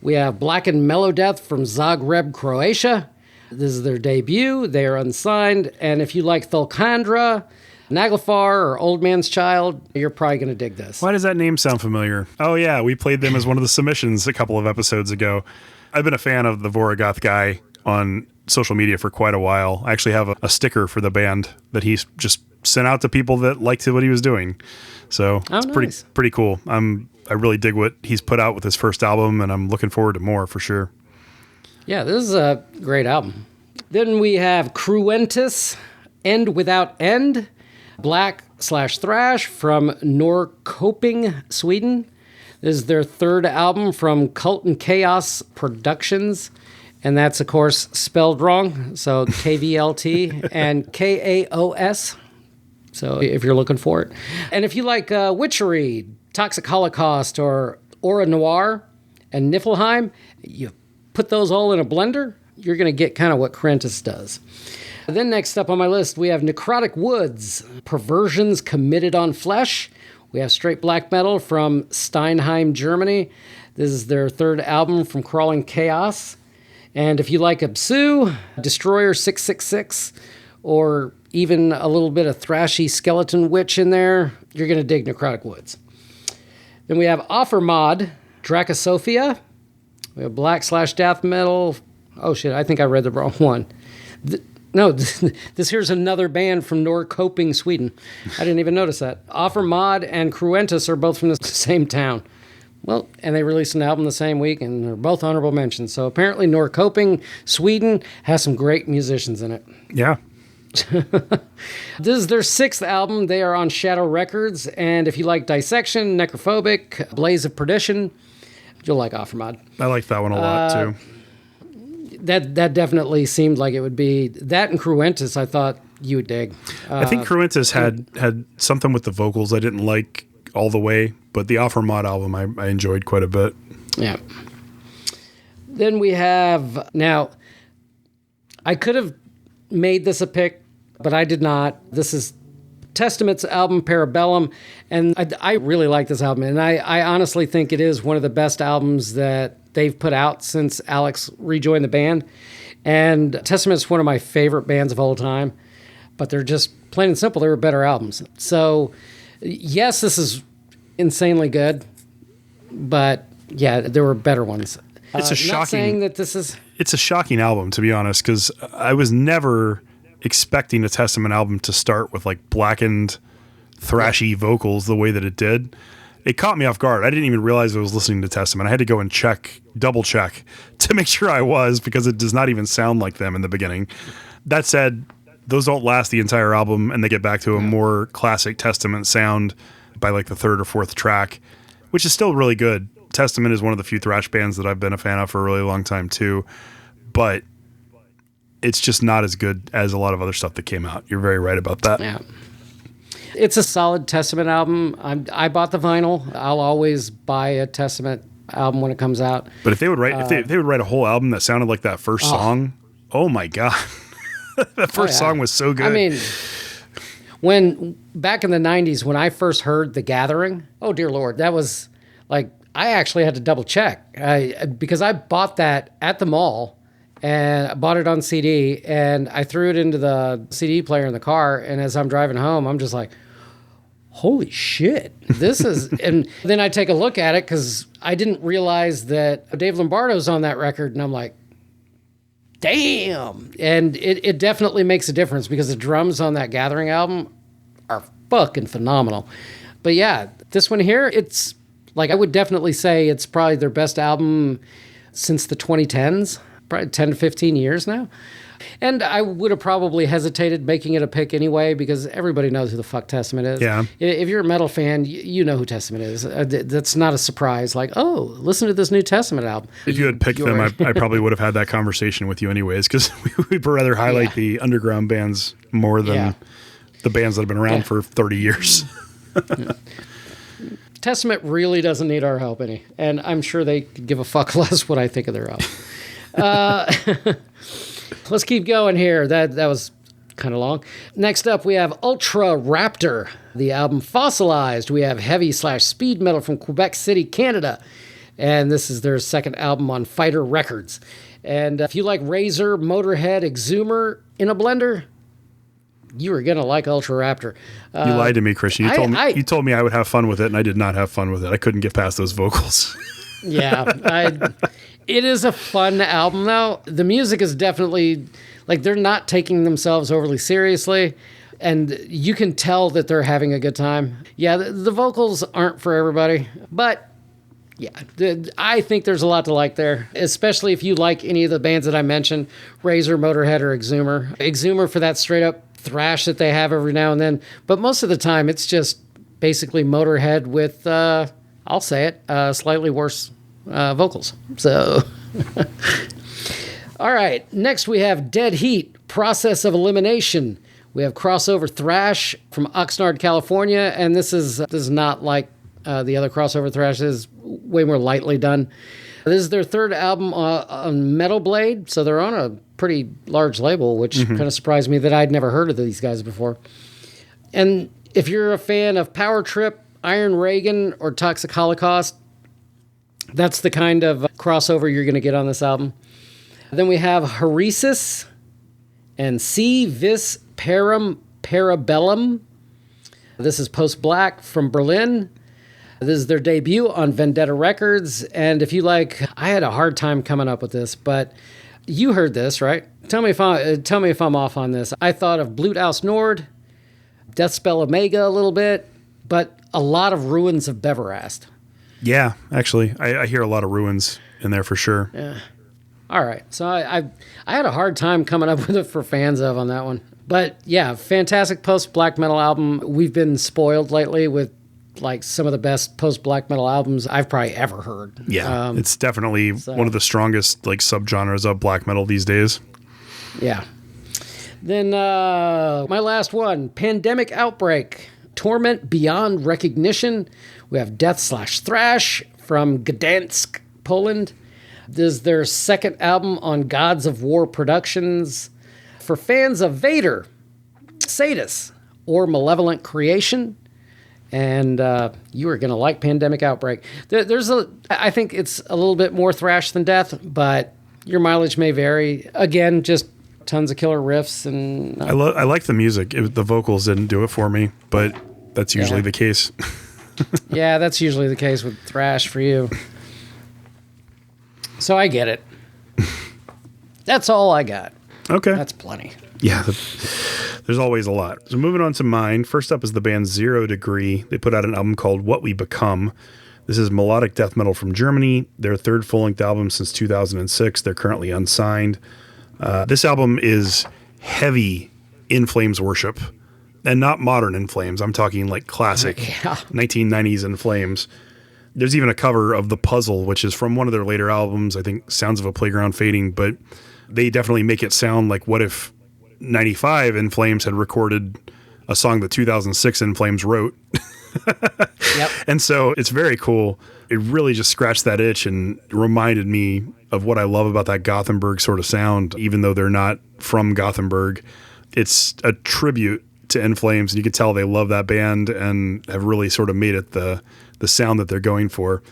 S2: We have Blackened Melodic Death from Zagreb, Croatia. This is their debut. They are unsigned. And if you like Thulkandra, Naglfar, or Old Man's Child, you're probably going to dig this.
S1: Why does that name sound familiar? Oh, yeah. We played them as one of the submissions a couple of episodes ago. I've been a fan of the Voragoth guy on social media for quite a while. I actually have a sticker for the band that he's just sent out to people that liked what he was doing. So it's
S2: nice.
S1: pretty cool. I really dig what he's put out with his first album, and I'm looking forward to more for sure.
S2: Yeah, this is a great album. Then we have Cruentus, End Without End, black/thrash from Norrköping, Sweden. This is their third album from Cult and Chaos Productions. And that's, of course, spelled wrong. So KVLT and KAOS. So if you're looking for it. And if you like Witchery, Toxic Holocaust, or Aura Noir and Niflheim, you put those all in a blender, you're going to get kind of what Cruentus does. And then next up on my list, we have Necrotic Woods, Perversions Committed on Flesh. We have straight black metal from Steinheim, Germany. This is their third album from Crawling Chaos. And if you like Absu, Destroyer 666, or even a little bit of thrashy Skeleton Witch in there, you're going to dig Necrotic Woods. Then we have Offermod, Dracosophia. We have black/death metal. Oh shit, I think I read the wrong one. This here's another band from Norrköping, Sweden. I didn't even notice that. Offermod and Cruentus are both from the same town. Well, and they released an album the same week, and they're both honorable mentions. So apparently Norrköping, Sweden, has some great musicians in it.
S1: Yeah.
S2: This is their sixth album. They are on Shadow Records. And if you like Dissection, Necrophobic, Blaze of Perdition, you'll like Offermod.
S1: I like that one a lot, too.
S2: That definitely seemed like it would be... That and Cruentus, I thought you would dig.
S1: I think Cruentus had something with the vocals I didn't like all the way, but the Offermod album I enjoyed quite a bit.
S2: Yeah. Then we have... Now, I could have made this a pick, but I did not. This is Testament's album, Parabellum, and I really like this album, and I honestly think it is one of the best albums that they've put out since Alex rejoined the band. And Testament's one of my favorite bands of all time, but they're just plain and simple, they were better albums. So, yes, this is insanely good, but yeah, there were better ones.
S1: It's a shocking...
S2: Not saying that this is...
S1: it's a shocking album, to be honest, because I was never expecting a Testament album to start with like blackened, thrashy vocals the way that it did. It caught me off guard. I didn't even realize I was listening to Testament. I had to go and double check to make sure I was, because it does not even sound like them in the beginning. That said, those don't last the entire album, and they get back to a more classic Testament sound by like the third or fourth track, which is still really good. Testament is one of the few thrash bands that I've been a fan of for a really long time too, but it's just not as good as a lot of other stuff that came out. You're very right about that.
S2: Yeah. It's a solid Testament album. I bought the vinyl. I'll always buy a Testament album when it comes out.
S1: But if they would write, if they would write a whole album that sounded like that first song, oh my God. That first song was so good.
S2: I mean, when back in the 90s, when I first heard The Gathering, oh dear Lord, that was like, I actually had to double check because I bought that at the mall and I bought it on CD and I threw it into the CD player in the car. And as I'm driving home, I'm just like, holy shit, this is, and then I take a look at it because I didn't realize that Dave Lombardo's on that record. And I'm like, damn. And it definitely makes a difference because the drums on that Gathering album are fucking phenomenal. But yeah, this one here, it's like, I would definitely say it's probably their best album since the 2010s, probably 10 to 15 years now. And I would have probably hesitated making it a pick anyway because everybody knows who the fuck Testament is.
S1: Yeah.
S2: If you're a metal fan, you know who Testament is. That's not a surprise. Like, oh, listen to this new Testament album.
S1: If you had picked them, I probably would have had that conversation with you anyways, because we'd rather highlight the underground bands more than the bands that have been around for 30 years.
S2: Testament really doesn't need our help any, and I'm sure they could give a fuck less what I think of their album. Let's keep going here. That was kind of long. Next up, we have Ultra Raptor, the album Fossilized. We have heavy/speed metal from Quebec City, Canada. And this is their second album on Fighter Records. And if you like Razor, Motorhead, Exhumer in a blender, you are going to like Ultra Raptor.
S1: You lied to me, Christian. You told me I would have fun with it, and I did not have fun with it. I couldn't get past those vocals. It is a fun album, though. The music is definitely, like, they're not taking themselves overly seriously, and you can tell that they're having a good time. Yeah, the vocals aren't for everybody, but yeah, I think there's a lot to like there, especially if you like any of the bands that I mentioned, Razor, Motorhead, or Exhumer. Exhumer for that straight-up thrash that they have every now and then, but most of the time it's just basically Motorhead with, I'll say it, slightly worse vocals. So, all right. Next we have Dead Heat, Process of Elimination. We have crossover thrash from Oxnard, California, and this is not like the other crossover thrash. This is way more lightly done. This is their third album on Metal Blade, so they're on a pretty large label, which kind of surprised me that I'd never heard of these guys before. And if you're a fan of Power Trip, Iron Reagan, or Toxic Holocaust, that's the kind of crossover you're going to get on this album. Then we have Heresis and Si Vis Param Parabellum. This is Post-Black from Berlin. This is their debut on Vendetta Records. And if you like, I had a hard time coming up with this, but you heard this, right? Tell me if I'm off on this. I thought of Blut aus Nord, Deathspell Omega a little bit, but a lot of Ruins of Beverast. Yeah, actually, I hear a lot of Ruins in there for sure.
S2: Yeah. All right. So I had a hard time coming up with it for fans of on that one. But yeah, fantastic post-black metal album. We've been spoiled lately with like some of the best post-black metal albums I've probably ever heard.
S1: Yeah, it's definitely one of the strongest like subgenres of black metal these days.
S2: Yeah. Then my last one, Pandemic Outbreak, Torment Beyond Recognition. We have Death/Thrash from Gdansk, Poland. This is their second album on Gods of War Productions. For fans of Vader, Sadus, or Malevolent Creation, and you are going to like Pandemic Outbreak. I think it's a little bit more thrash than death, but your mileage may vary. Again, just tons of killer riffs. And
S1: I like the music. The vocals didn't do it for me, but that's usually the case.
S2: Yeah, that's usually the case with thrash for you. So I get it. That's all I got.
S1: Okay.
S2: That's plenty.
S1: Yeah, there's always a lot. So moving on to mine. First up is the band 0 Degree. They put out an album called What We Become. This is melodic death metal from Germany. Their third full-length album since 2006. They're currently unsigned. This album is heavy In Flames worship, and not modern In Flames. I'm talking like classic 1990s In Flames. There's even a cover of The Puzzle, which is from one of their later albums, I think Sounds of a Playground Fading, but they definitely make it sound like what if 95 In Flames had recorded a song that 2006 In Flames wrote. Yep. And so it's very cool. It really just scratched that itch and reminded me of what I love about that Gothenburg sort of sound, even though they're not from Gothenburg. It's a tribute to In Flames, and you can tell they love that band and have really sort of made it the sound that they're going for.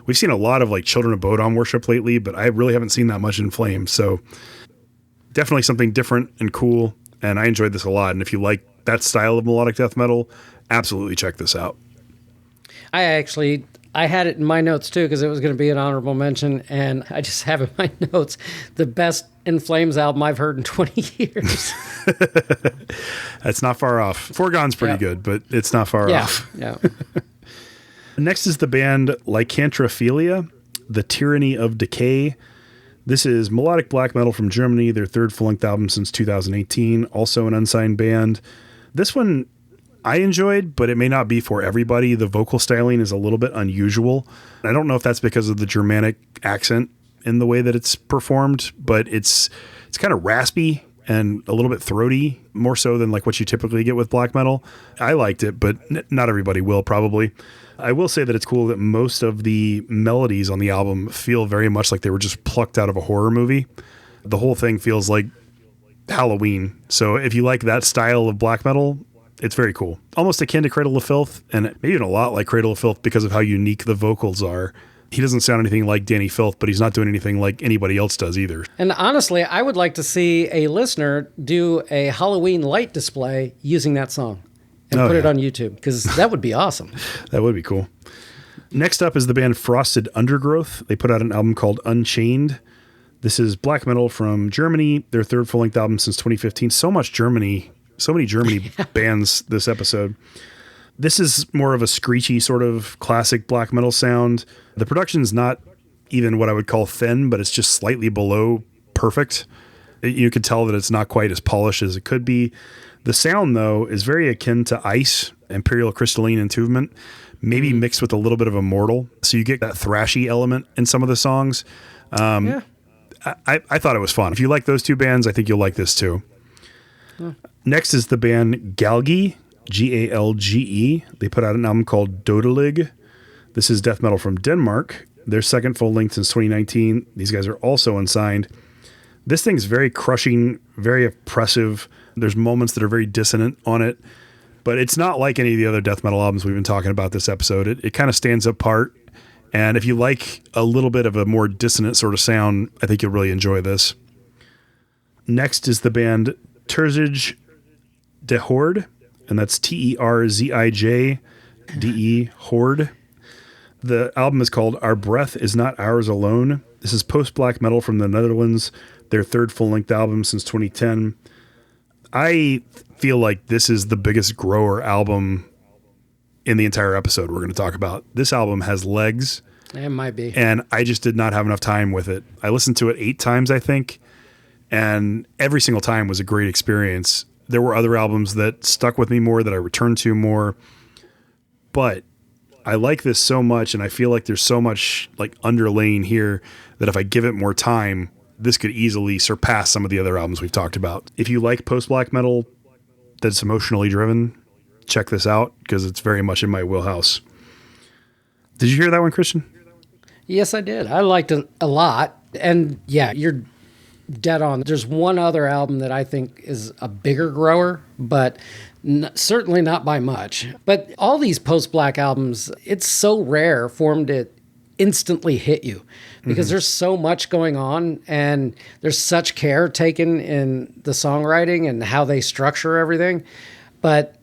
S1: We've seen a lot of like Children of Bodom worship lately, but I really haven't seen that much In Flames. So definitely something different and cool, and I enjoyed this a lot. And if you like that style of melodic death metal, absolutely check this out.
S2: I had it in my notes too because it was going to be an honorable mention, and I just have in my notes the best In Flames album I've heard in 20 years.
S1: That's not far off. Foregone's pretty good, but it's not far off.
S2: Yeah.
S1: Next is the band Lycanthrophilia, The Tyranny of Decay. This is melodic black metal from Germany, their third full-length album since 2018, also an unsigned band. This one I enjoyed, but it may not be for everybody. The vocal styling is a little bit unusual. I don't know if that's because of the Germanic accent in the way that it's performed, but it's kind of raspy and a little bit throaty, more so than like what you typically get with black metal. I liked it, but not everybody will probably. I will say that it's cool that most of the melodies on the album feel very much like they were just plucked out of a horror movie. The whole thing feels like Halloween. So if you like that style of black metal, it's very cool. Almost akin to Cradle of Filth, and maybe even a lot like Cradle of Filth because of how unique the vocals are. He doesn't sound anything like Danny Filth, but he's not doing anything like anybody else does either.
S2: And honestly, I would like to see a listener do a Halloween light display using that song and put it on YouTube, because that would be awesome.
S1: That would be cool. Next up is the band Frosted Undergrowth. They put out an album called Unchained. This is black metal from Germany, their third full-length album since 2015. So many Germany bands this episode. This is more of a screechy sort of classic black metal sound. The production's not even what I would call thin, but it's just slightly below perfect. You could tell that it's not quite as polished as it could be. The sound, though, is very akin to Ice, Imperial Crystalline Entombment, maybe mixed with a little bit of Immortal. So you get that thrashy element in some of the songs. I thought it was fun. If you like those two bands, I think you'll like this too. Next is the band Galge, Galge. They put out an album called Dødelig. This is death metal from Denmark. Their second full length since 2019. These guys are also unsigned. This thing's very crushing, very oppressive. There's moments that are very dissonant on it, but it's not like any of the other death metal albums we've been talking about this episode. It kind of stands apart. And if you like a little bit of a more dissonant sort of sound, I think you'll really enjoy this. Next is the band Terzij de Horde, and that's Terzijde Horde. The album is called Our Breath Is Not Ours Alone. This is post-black metal from the Netherlands, their third full-length album since 2010. I feel like this is the biggest grower album in the entire episode we're going to talk about. This album has legs.
S2: It might be.
S1: And I just did not have enough time with it. I listened to it 8 times, I think, and every single time was a great experience. There were other albums that stuck with me more, that I returned to more, but I like this so much, and I feel like there's so much like underlaying here that if I give it more time, this could easily surpass some of the other albums we've talked about. If you like post-black metal that's emotionally driven, check this out, because it's very much in my wheelhouse. Did you hear that one, Christian?
S2: Yes, I did. I liked it a lot. And yeah, you're dead on. There's one other album that I think is a bigger grower, but certainly not by much. But all these post-black albums, it's so rare for them to instantly hit you, because there's so much going on and there's such care taken in the songwriting and how they structure everything. But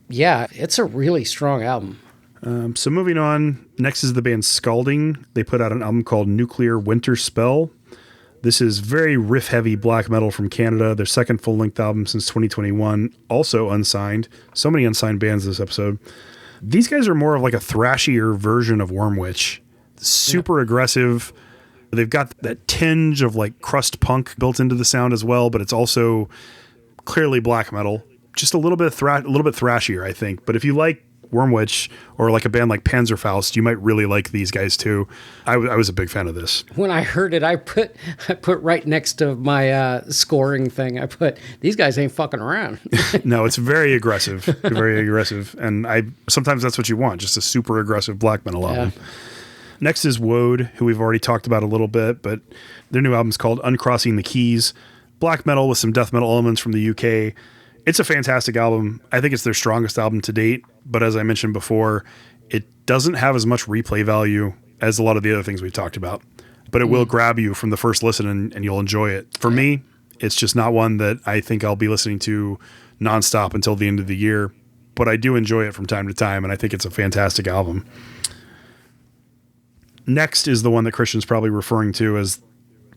S2: yeah, it's a really strong album.
S1: So moving on, next is the band Scalding. They put out an album called Nuclear Winter Spell. This is very riff-heavy black metal from Canada, their second full-length album since 2021, also unsigned. So many unsigned bands this episode. These guys are more of like a thrashier version of Wormwitch. Super aggressive. They've got that tinge of like crust punk built into the sound as well, but it's also clearly black metal. Just a little bit thrashier, I think. But if you like Wormwitch or like a band like Panzerfaust, you might really like these guys too. I was a big fan of this.
S2: When I heard it, I put right next to my scoring thing, I put, these guys ain't fucking around.
S1: No, it's very aggressive, very aggressive. And sometimes that's what you want, just a super aggressive black metal album. Next is Woad, who we've already talked about a little bit, but their new album's called Uncrossing the Keys. Black metal with some death metal elements from the UK. It's a fantastic album. I think it's their strongest album to date, but as I mentioned before, it doesn't have as much replay value as a lot of the other things we've talked about, but it will grab you from the first listen and you'll enjoy it. For me, it's just not one that I think I'll be listening to nonstop until the end of the year, but I do enjoy it from time to time, and I think it's a fantastic album. Next is the one that Christian's probably referring to as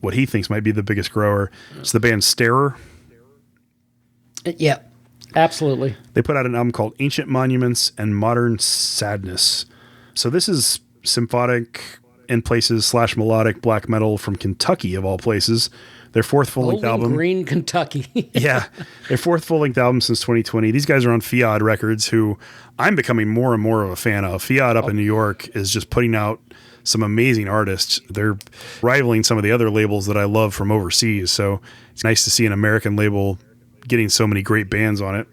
S1: what he thinks might be the biggest grower. It's the band Starer.
S2: Yeah, absolutely.
S1: They put out an album called Ancient Monuments and Modern Sadness. So this is symphonic in places / melodic black metal from Kentucky, of all places. Their fourth full-length album.
S2: Green, Kentucky.
S1: Yeah, their fourth full-length album since 2020. These guys are on Fiat Records, who I'm becoming more and more of a fan of. Fiat up in New York is just putting out some amazing artists. They're rivaling some of the other labels that I love from overseas. So it's nice to see an American label getting so many great bands on it.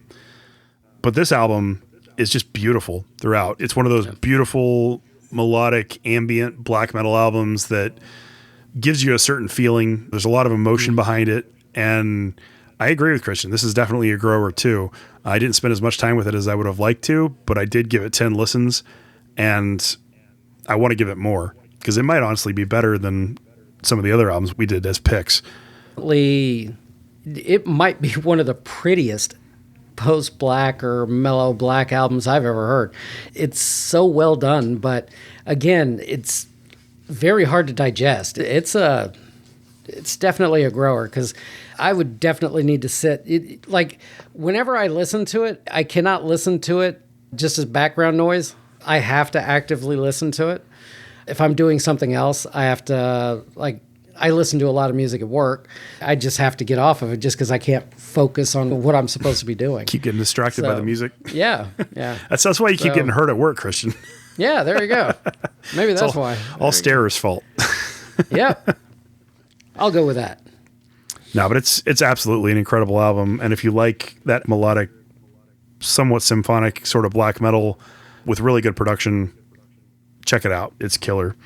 S1: But this album is just beautiful throughout. It's one of those beautiful melodic ambient black metal albums that gives you a certain feeling. There's a lot of emotion behind it. And I agree with Christian. This is definitely a grower too. I didn't spend as much time with it as I would have liked to, but I did give it 10 listens, and I want to give it more because it might honestly be better than some of the other albums we did as picks.
S2: It might be one of the prettiest post-black or mellow black albums I've ever heard. It's so well done, but again, it's very hard to digest. It's definitely a grower because I would definitely need to sit. Like whenever I listen to it, I cannot listen to it just as background noise. I have to actively listen to it. If I'm doing something else, I have to, like, I listen to a lot of music at work. I just have to get off of it just because I can't focus on what I'm supposed to be doing.
S1: Keep getting distracted by the music.
S2: Yeah.
S1: That's why you keep getting hurt at work, Christian.
S2: Yeah, there you go. Maybe that's why.
S1: All Starer's fault.
S2: Yeah. I'll go with that.
S1: No, but it's absolutely an incredible album. And if you like that melodic, somewhat symphonic sort of black metal with really good production, check it out. It's killer.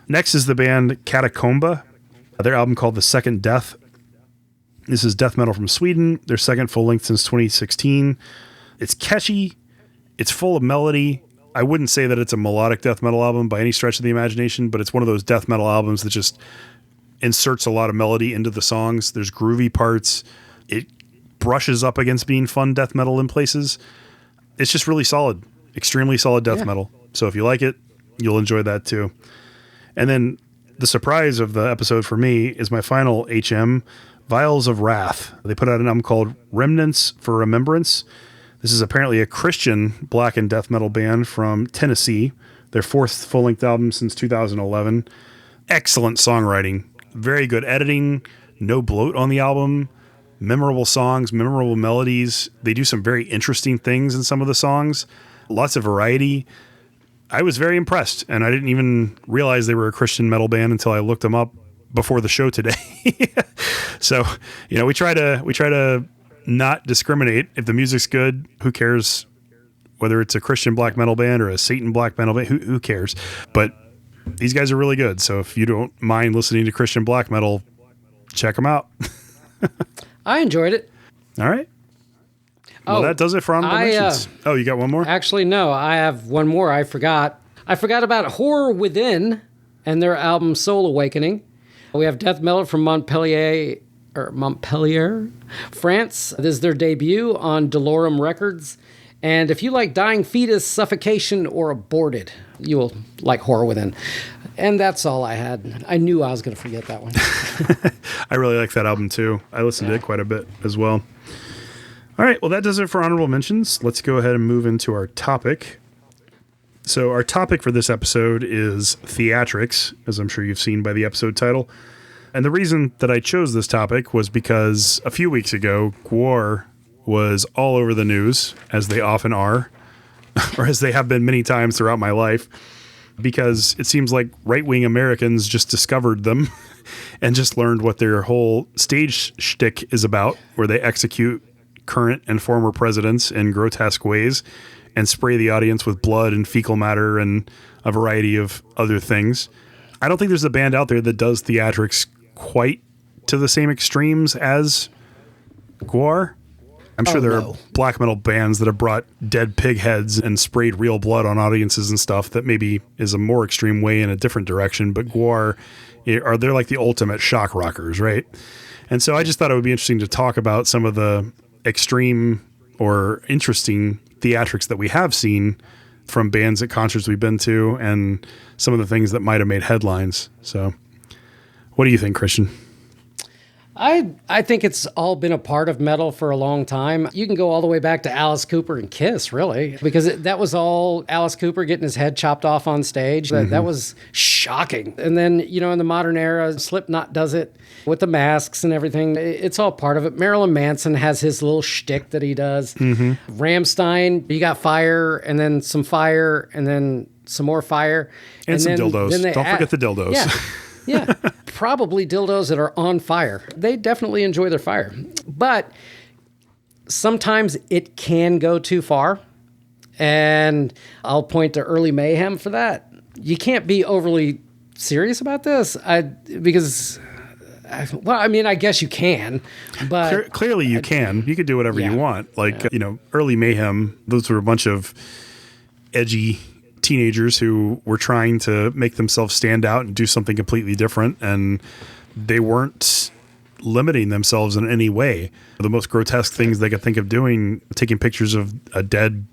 S1: Next is the band Catacomba. Their album called The Second Death. This is death metal from Sweden. Their second full length since 2016. It's catchy. It's full of melody. I wouldn't say that it's a melodic death metal album by any stretch of the imagination, but it's one of those death metal albums that just inserts a lot of melody into the songs. There's groovy parts. It brushes up against being fun death metal in places. It's just really solid. Extremely solid death metal. So if you like it, you'll enjoy that too. And then the surprise of the episode for me is my final HM, Vials of Wrath. They put out an album called Remnants for Remembrance. This is apparently a Christian blackened death metal band from Tennessee. Their fourth full-length album since 2011. Excellent songwriting. Very good editing. No bloat on the album. Memorable songs, memorable melodies. They do some very interesting things in some of the songs. Lots of variety. I was very impressed, and I didn't even realize they were a Christian metal band until I looked them up before the show today. So, we try to not discriminate. If the music's good, who cares whether it's a Christian black metal band or a Satan black metal band? Who cares? But these guys are really good. So if you don't mind listening to Christian black metal, check them out.
S2: I enjoyed it.
S1: All right. Well, that does it for honorable mentions. You got one more?
S2: Actually, no. I have one more. I forgot about Horror Within and their album Soul Awakening. We have death metal from Montpellier, France. This is their debut on Delorum Records. And if you like Dying Fetus, Suffocation, or Aborted, you will like Horror Within. And that's all I had. I knew I was going to forget that one.
S1: I really like that album too. I listened to it quite a bit as well. All right, well, that does it for honorable mentions. Let's go ahead and move into our topic. So our topic for this episode is Theatrics, as I'm sure you've seen by the episode title. And the reason that I chose this topic was because a few weeks ago, Gwar was all over the news, as they often are, or as they have been many times throughout my life, because it seems like right-wing Americans just discovered them and just learned what their whole stage shtick is about, where they execute current and former presidents in grotesque ways and spray the audience with blood and fecal matter and a variety of other things. I don't think there's a band out there that does Theatrics quite to the same extremes as Gwar. I'm sure there are black metal bands that have brought dead pig heads and sprayed real blood on audiences and stuff that maybe is a more extreme way in a different direction, but Gwar they're like the ultimate shock rockers, right? And so I just thought it would be interesting to talk about some of the extreme or interesting theatrics that we have seen from bands at concerts we've been to and some of the things that might have made headlines. So what do you think, Christian?
S2: I think it's all been a part of metal for a long time. You can go all the way back to Alice Cooper and Kiss, really, because that was all Alice Cooper getting his head chopped off on stage. That was shocking. And then, in the modern era, Slipknot does it with the masks and everything. It's all part of it. Marilyn Manson has his little shtick that he does. Rammstein, you got fire, and then some fire, and then some more fire.
S1: And some dildos. Don't forget the dildos.
S2: Yeah. Yeah, probably dildos that are on fire. They definitely enjoy their fire. But sometimes it can go too far. And I'll point to Early Mayhem for that. You can't be overly serious about this I guess you can. But
S1: clearly you can. You could do whatever you want. Early Mayhem, those were a bunch of edgy teenagers who were trying to make themselves stand out and do something completely different, and they weren't limiting themselves in any way. The most grotesque things they could think of doing, taking pictures of a dead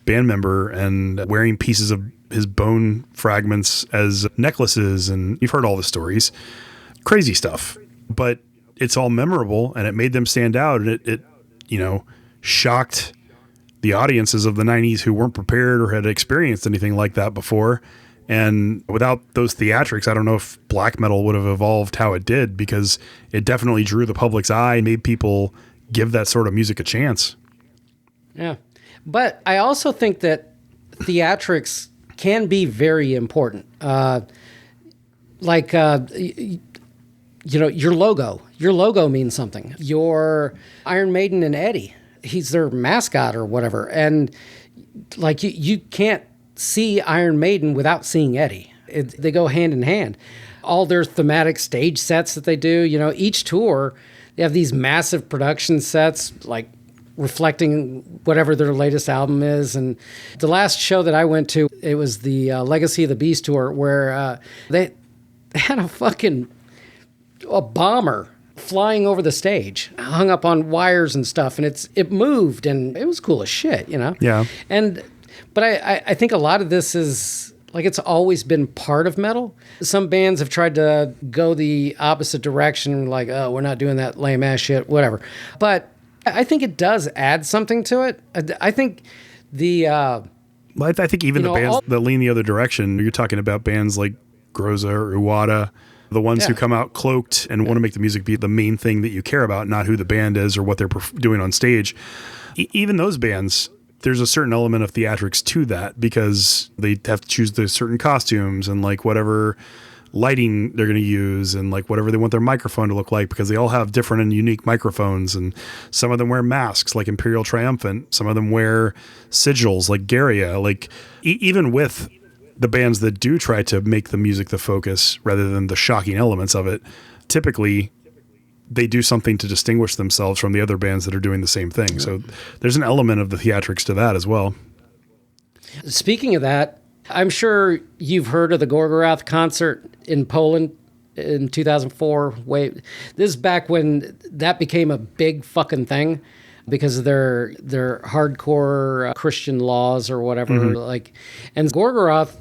S1: band member and wearing pieces of his bone fragments as necklaces, and you've heard all the stories. Crazy stuff. But it's all memorable, and it made them stand out, and it shocked the audiences of the 90s who weren't prepared or had experienced anything like that before. And without those theatrics, I don't know if black metal would have evolved how it did, because it definitely drew the public's eye and made people give that sort of music a chance.
S2: Yeah. But I also think that theatrics can be very important. Your logo. Your logo means something. Your Iron Maiden and Eddie, he's their mascot or whatever. And you can't see Iron Maiden without seeing Eddie. They go hand in hand. All their thematic stage sets that they do, each tour, they have these massive production sets, reflecting whatever their latest album is. And the last show that I went to, it was the Legacy of the Beast tour, where they had a bomber flying over the stage, hung up on wires and stuff, and it moved, and it was cool as shit,
S1: Yeah.
S2: But I think a lot of this is it's always been part of metal. Some bands have tried to go the opposite direction, we're not doing that lame ass shit, whatever. But I think it does add something to it. I think I
S1: think even the bands that lean the other direction, you're talking about bands like Groza or Uwada, the ones who come out cloaked and want to make the music be the main thing that you care about, not who the band is or what they're doing on stage. Even those bands, there's a certain element of theatrics to that, because they have to choose the certain costumes and whatever lighting they're going to use and whatever they want their microphone to look like, because they all have different and unique microphones, and some of them wear masks like Imperial Triumphant, some of them wear sigils like Garia. Even with the bands that do try to make the music the focus rather than the shocking elements of it, typically they do something to distinguish themselves from the other bands that are doing the same thing. So there's an element of the theatrics to that as well.
S2: Speaking of that, I'm sure you've heard of the Gorgoroth concert in Poland in 2004. This is back when that became a big fucking thing, because of their hardcore Christian laws or whatever. And Gorgoroth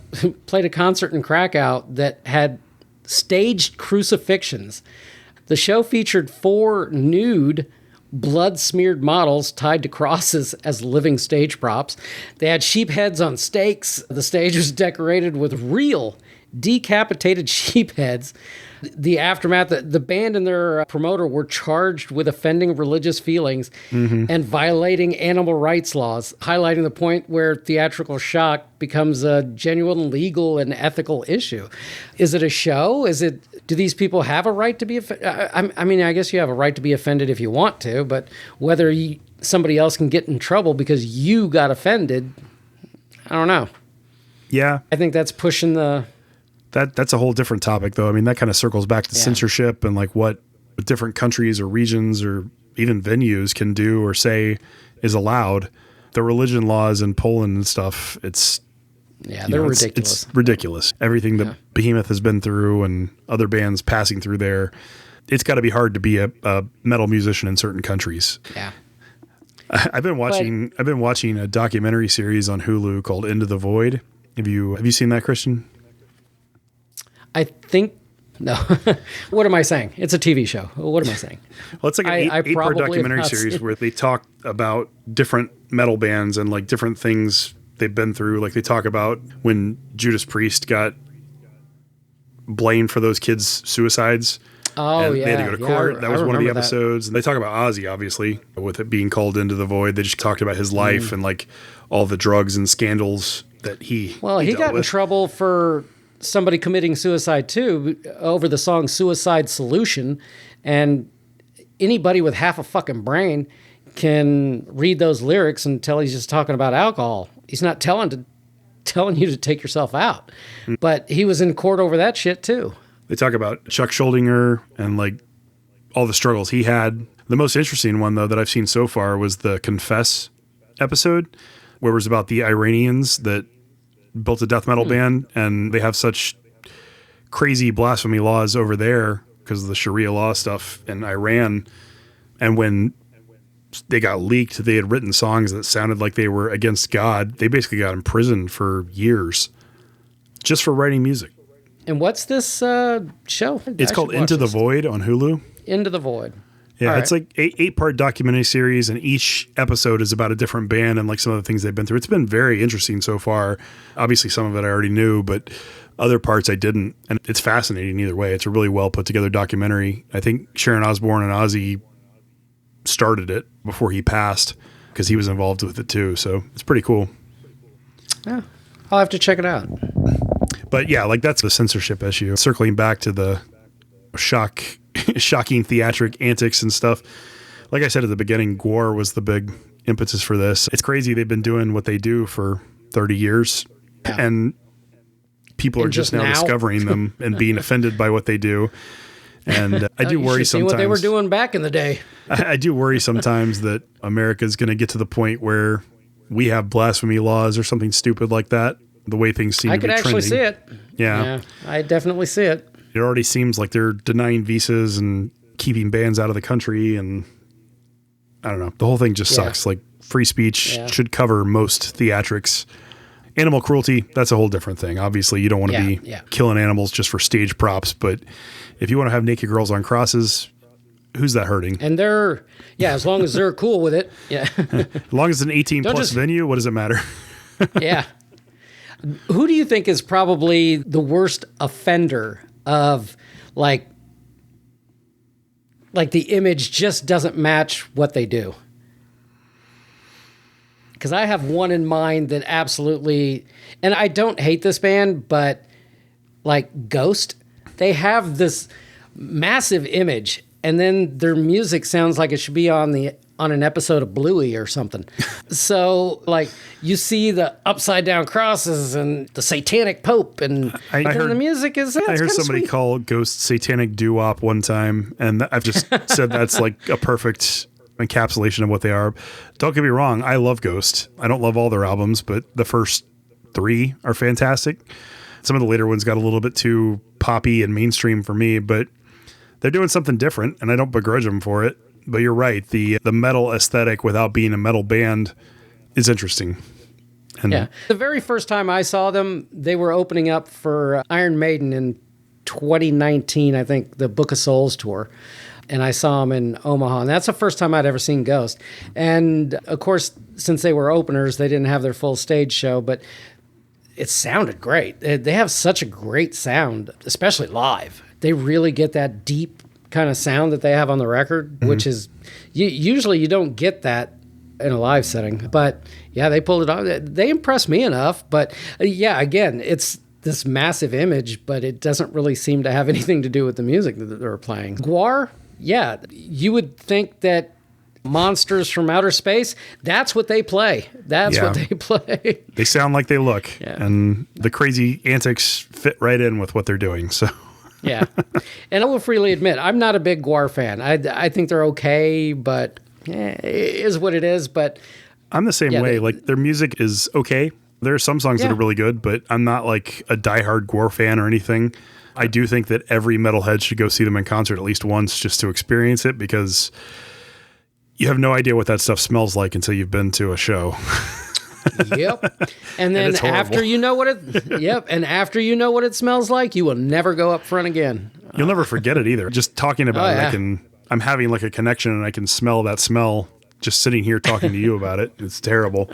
S2: played a concert in Krakow that had staged crucifixions. The show featured 4 nude, blood-smeared models tied to crosses as living stage props. They had sheep heads on stakes. The stage was decorated with real decapitated sheep heads. The aftermath, the band and their promoter were charged with offending religious feelings and violating animal rights laws, highlighting the point where theatrical shock becomes a genuine legal and ethical issue. Is it a show? Do these people have a right to be offended? I mean, I guess you have a right to be offended if you want to, but whether somebody else can get in trouble because you got offended, I don't know.
S1: Yeah.
S2: I think that's pushing the...
S1: That's a whole different topic, though. I mean, that kind of circles back to censorship and like what different countries or regions or even venues can do or say is allowed. The religion laws in Poland and stuff,
S2: they're ridiculous.
S1: It's ridiculous. Everything that Behemoth has been through and other bands passing through there, it's got to be hard to be a metal musician in certain countries.
S2: Yeah.
S1: I've been watching a documentary series on Hulu called Into the Void. Have you seen that, Christian?
S2: I think no. What am I saying? It's a TV show. What am I saying?
S1: Well, it's like an eight-part documentary series where they talk about different metal bands and like different things they've been through. Like they talk about when Judas Priest got blamed for those kids' suicides.
S2: Oh,
S1: They had to go to court. That was one of the episodes. And they talk about Ozzy, obviously, with it being called Into the Void. They just talked about his life and like all the drugs and scandals that he
S2: got in trouble for somebody committing suicide too over the song Suicide Solution, and anybody with half a fucking brain can read those lyrics and tell he's just talking about alcohol. He's not telling you to take yourself out. But he was in court over that shit too.
S1: They talk about Chuck Schuldiner and like all the struggles he had. The most interesting one though that I've seen so far was the Confess episode, where it was about the Iranians that built a death metal band, and they have such crazy blasphemy laws over there because of the Sharia law stuff in Iran. And when they got leaked, they had written songs that sounded like they were against God. They basically got imprisoned for years just for writing music.
S2: And what's this show?
S1: It's called Into the Void on Hulu.
S2: Into the Void.
S1: Yeah, it's like eight-part documentary series, and each episode is about a different band and like some of the things they've been through. It's been very interesting so far. Obviously, some of it I already knew, but other parts I didn't. And it's fascinating either way. It's a really well put together documentary. I think Sharon Osbourne and Ozzy started it before he passed because he was involved with it too. So it's pretty cool.
S2: Yeah, I'll have to check it out.
S1: But yeah, like that's the censorship issue. Circling back to the shocking theatric antics and stuff. Like I said at the beginning, gore was the big impetus for this. It's crazy they've been doing what they do for 30 years and people are just now discovering them and being offended by what they do. And I do worry sometimes. See
S2: what they were doing back in the day.
S1: I do worry sometimes that America is going to get to the point where we have blasphemy laws or something stupid like that. The way things seem to be trending. I could actually
S2: see it.
S1: Yeah.
S2: I definitely see it.
S1: It already seems like they're denying visas and keeping bands out of the country. And I don't know. The whole thing just sucks. Like free speech should cover most theatrics. Animal cruelty, that's a whole different thing. Obviously, you don't want to be killing animals just for stage props. But if you want to have naked girls on crosses, who's that hurting?
S2: And they're, as long as they're cool with it. Yeah.
S1: As long as it's an 18+ venue, what does it matter?
S2: Yeah. Who do you think is probably the worst offender of like the image just doesn't match what they do? Because I have one in mind that absolutely, and I don't hate this band, but like Ghost, they have this massive image and then their music sounds like it should be on an episode of Bluey or something. So like you see the upside down crosses and the satanic pope and the music is,
S1: I heard somebody call Ghost satanic doo-wop one time. And I've just said that's like a perfect encapsulation of what they are. Don't get me wrong. I love Ghost. I don't love all their albums, but the first 3 are fantastic. Some of the later ones got a little bit too poppy and mainstream for me, but they're doing something different and I don't begrudge them for it. But you're right. The metal aesthetic without being a metal band is interesting. And
S2: yeah. The very first time I saw them, they were opening up for Iron Maiden in 2019, I think, the Book of Souls tour. And I saw them in Omaha. And that's the first time I'd ever seen Ghost. And, of course, since they were openers, they didn't have their full stage show. But it sounded great. They have such a great sound, especially live. They really get that deep kind of sound that they have on the record, which is usually you don't get that in a live setting. But yeah, they pulled it off. They impressed me enough. But yeah, again, it's this massive image, but it doesn't really seem to have anything to do with the music that they're playing. Gwar, yeah, you would think that Monsters from Outer Space, that's what they play. That's what they play.
S1: They sound like they look. Yeah. And the crazy antics fit right in with what they're doing. So
S2: yeah. And I will freely admit, I'm not a big Gwar fan. I think they're okay, but it is what it is. But
S1: I'm the same way. Like, their music is okay. There are some songs that are really good, but I'm not like a diehard Gwar fan or anything. I do think that every metalhead should go see them in concert at least once just to experience it, because you have no idea what that stuff smells like until you've been to a show.
S2: Yep. And then after you know what it smells like, you will never go up front again.
S1: You'll never forget it either. Just talking about it, I'm having like a connection, and I can smell that smell just sitting here talking to you about it. It's terrible.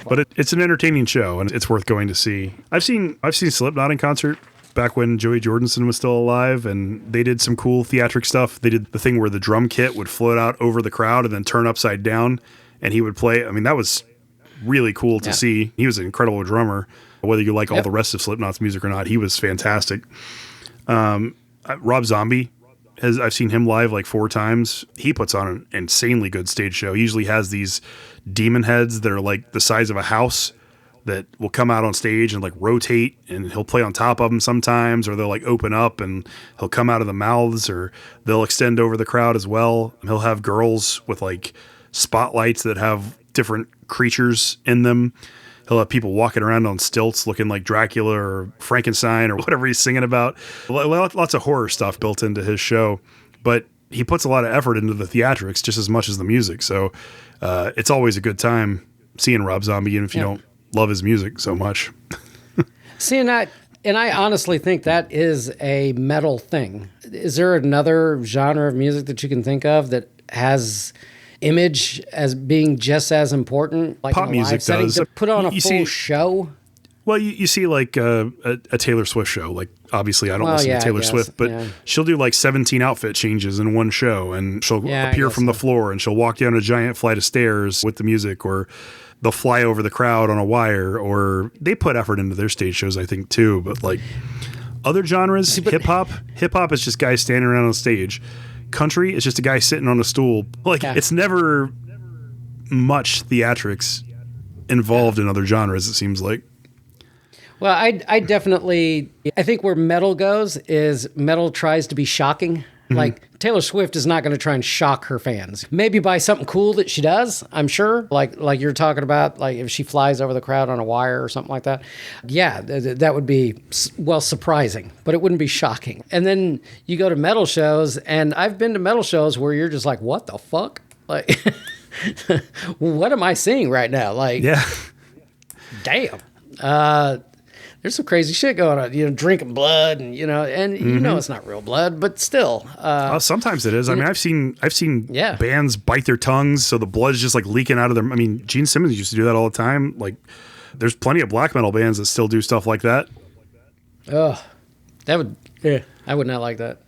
S1: But it's an entertaining show, and it's worth going to see. I've seen Slipknot in concert back when Joey Jordison was still alive, and they did some cool Theatrics stuff. They did the thing where the drum kit would float out over the crowd and then turn upside down, and he would play. I mean, that was really cool to see. He was an incredible drummer. Whether you like all the rest of Slipknot's music or not, he was fantastic. Rob Zombie, I've seen him live like 4 times. He puts on an insanely good stage show. He usually has these demon heads that are like the size of a house that will come out on stage and like rotate, and he'll play on top of them sometimes, or they'll like open up and he'll come out of the mouths, or they'll extend over the crowd as well. He'll have girls with like spotlights that have different creatures in them. He'll have people walking around on stilts looking like Dracula or Frankenstein or whatever he's singing about. Lots of horror stuff built into his show, but he puts a lot of effort into the theatrics just as much as the music. So it's always a good time seeing Rob Zombie, even if you don't love his music so much.
S2: See, and I honestly think that is a metal thing. Is there another genre of music that you can think of that has image as being just as important? Like
S1: pop music does.
S2: To put on a full show?
S1: Well, you see like a Taylor Swift show. Like, obviously I don't listen to Taylor Swift, but she'll do like 17 outfit changes in one show, and she'll appear from the floor, and she'll walk down a giant flight of stairs with the music, or they'll fly over the crowd on a wire, or they put effort into their stage shows, I think, too. But like other genres, hip hop is just guys standing around on stage. Country is just a guy sitting on a stool. Like, it's never much theatrics involved in other genres, it seems like.
S2: Well, I definitely, I think where metal goes is metal tries to be shocking. Like, Taylor Swift is not going to try and shock her fans. Maybe by something cool that she does, I'm sure. Like you're talking about, like if she flies over the crowd on a wire or something like that. Yeah, that would be, well, surprising, but it wouldn't be shocking. And then you go to metal shows, and I've been to metal shows where you're just like, what the fuck? Like, what am I seeing right now? Like, damn. There's some crazy shit going on, drinking blood, and it's not real blood, but still.
S1: Sometimes it is. I mean, I've seen bands bite their tongues, so the blood's just like leaking out of them. I mean, Gene Simmons used to do that all the time. Like, there's plenty of black metal bands that still do stuff like that.
S2: Oh, I would not like that.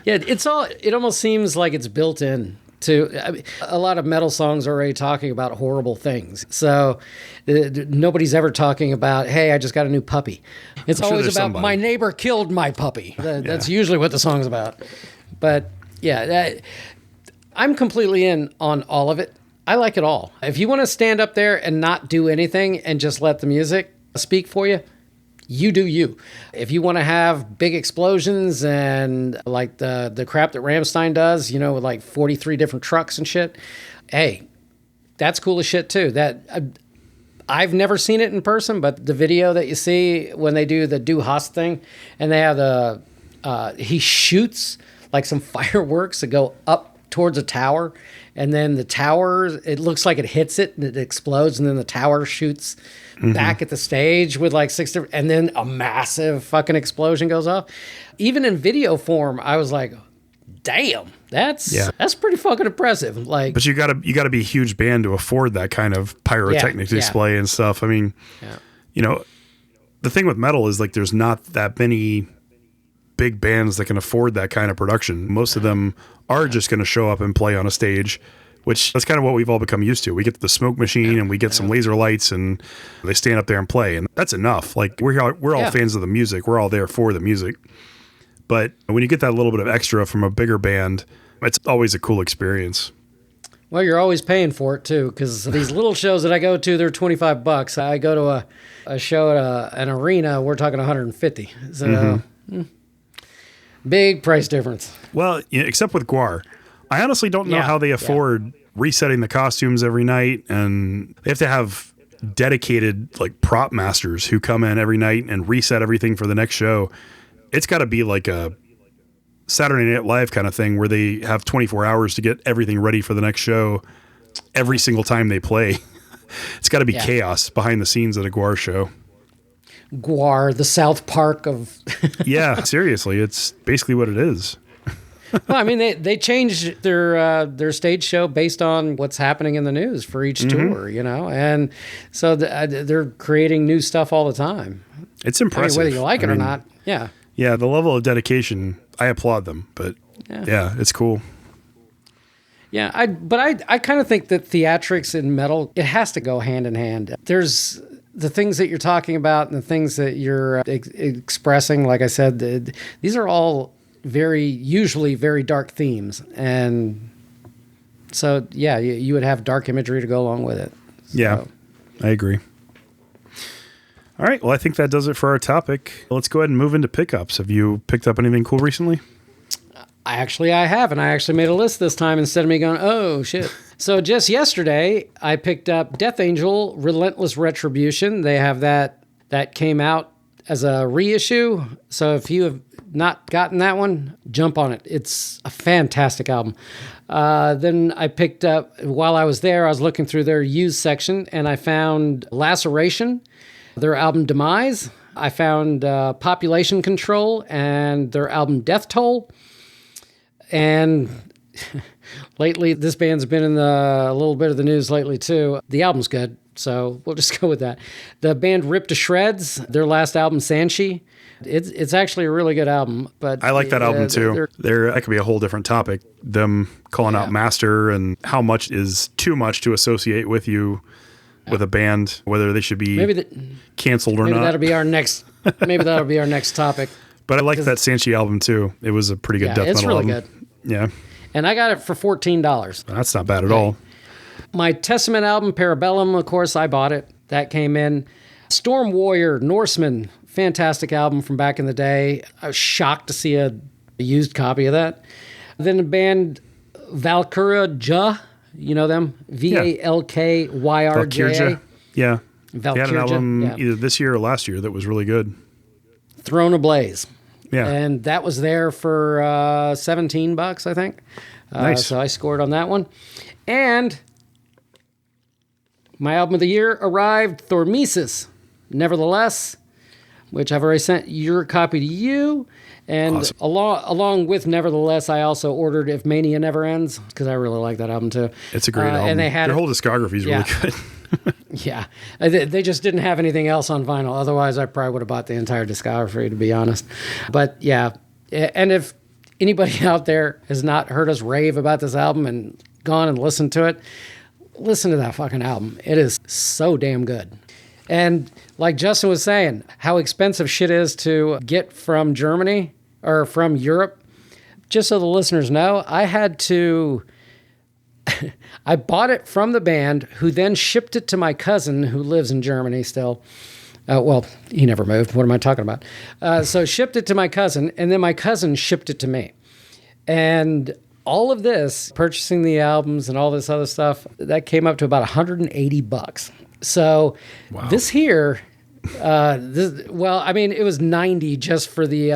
S2: It almost seems like it's built in. A lot of metal songs are already talking about horrible things. So nobody's ever talking about, hey, I just got a new puppy. It's always about my neighbor killed my puppy. That's usually what the song's about. But I'm completely in on all of it. I like it all. If you want to stand up there and not do anything and just let the music speak for you, you do you. If you want to have big explosions and like the crap that Rammstein does, with like 43 different trucks and shit, hey, that's cool as shit too. I've never seen it in person, but the video that you see when they do the Du Hast thing, and they have he shoots like some fireworks that go up towards a tower, and then the tower, it looks like it hits it and it explodes, and then the tower shoots back at the stage with like 6 different, and then a massive fucking explosion goes off. Even in video form, I was like, damn, that's pretty fucking impressive. Like,
S1: but you gotta be a huge band to afford that kind of pyrotechnic display and stuff. I mean, you know, the thing with metal is like there's not that many big bands that can afford that kind of production. Most of them are just going to show up and play on a stage, which that's kind of what we've all become used to. We get the smoke machine and we get some laser lights and they stand up there and play, and that's enough. Like we're all fans of the music. We're all there for the music. But when you get that little bit of extra from a bigger band, it's always a cool experience.
S2: Well, you're always paying for it too, because these little shows that I go to, they're $25. I go to a show at an arena, we're talking $150. So big price difference.
S1: Well, except with Gwar. I honestly don't know how they afford resetting the costumes every night, and they have to have dedicated like prop masters who come in every night and reset everything for the next show. It's got to be like a Saturday Night Live kind of thing where they have 24 hours to get everything ready for the next show every single time they play. It's got to be chaos behind the scenes at a Gwar show.
S2: Gwar, the South Park of...
S1: Yeah, seriously, it's basically what it is.
S2: Well, I mean, they changed their stage show based on what's happening in the news for each tour, you know? And so they're creating new stuff all the time.
S1: It's impressive.
S2: I mean, whether you like it or not, yeah.
S1: Yeah, the level of dedication, I applaud them, but yeah it's cool.
S2: Yeah, I kind of think that theatrics and metal, it has to go hand in hand. There's the things that you're talking about and the things that you're expressing. Like I said, these are all usually very dark themes. And so, yeah, you would have dark imagery to go along with it. So.
S1: Yeah, I agree. All right, well, I think that does it for our topic. Let's go ahead and move into pickups. Have you picked up anything cool recently?
S2: I have, and I actually made a list this time instead of me going, oh, shit. So just yesterday, I picked up Death Angel, Relentless Retribution. They have that came out as a reissue. So if you have not gotten that one, jump on it. It's a fantastic album. Then I picked up, while I was there, I was looking through their used section, and I found Laceration, their album Demise. I found Population Control and their album Death Toll. And lately, this band's been in a little bit of the news lately, too. The album's good, so we'll just go with that. The band Ripped to Shreds, their last album, Sanshi. It's actually a really good album. But
S1: I like that album, too. That could be a whole different topic. Them calling out Master and how much is too much to associate with you with a band, whether they should be canceled or not.
S2: That'll be our next. Maybe that'll be our next topic.
S1: But I like that Sanchi album too. It was a pretty good death metal album. It's really good. Yeah.
S2: And I got it for $14.
S1: That's not bad at all.
S2: My Testament album, Parabellum, of course, I bought it. That came in. Storm Warrior, Norseman, fantastic album from back in the day. I was shocked to see a used copy of that. Then the band Valkyrja, you know them? Valkyrja.
S1: Yeah. They had an album either this year or last year that was really good.
S2: Throne Ablaze.
S1: Yeah.
S2: And that was there for $17, I think.
S1: Nice.
S2: So I scored on that one. And my album of the year arrived, Thormesis, Nevertheless, which I've already sent your copy to you. And awesome. along with Nevertheless, I also ordered If Mania Never Ends, because I really like that album too.
S1: It's a great album. And they had their whole discography is really good.
S2: Yeah. They just didn't have anything else on vinyl. Otherwise, I probably would have bought the entire discography, to be honest. But yeah. And if anybody out there has not heard us rave about this album and gone and listened to it, listen to that fucking album. It is so damn good. And like Justin was saying, how expensive shit is to get from Germany or from Europe. Just so the listeners know, I had to... I bought it from the band, who then shipped it to my cousin, who lives in Germany still. Well, he never moved. What am I talking about? So shipped it to my cousin, and then my cousin shipped it to me. And all of this, purchasing the albums and all this other stuff, that came up to about $180. So this here, it was $90 just for the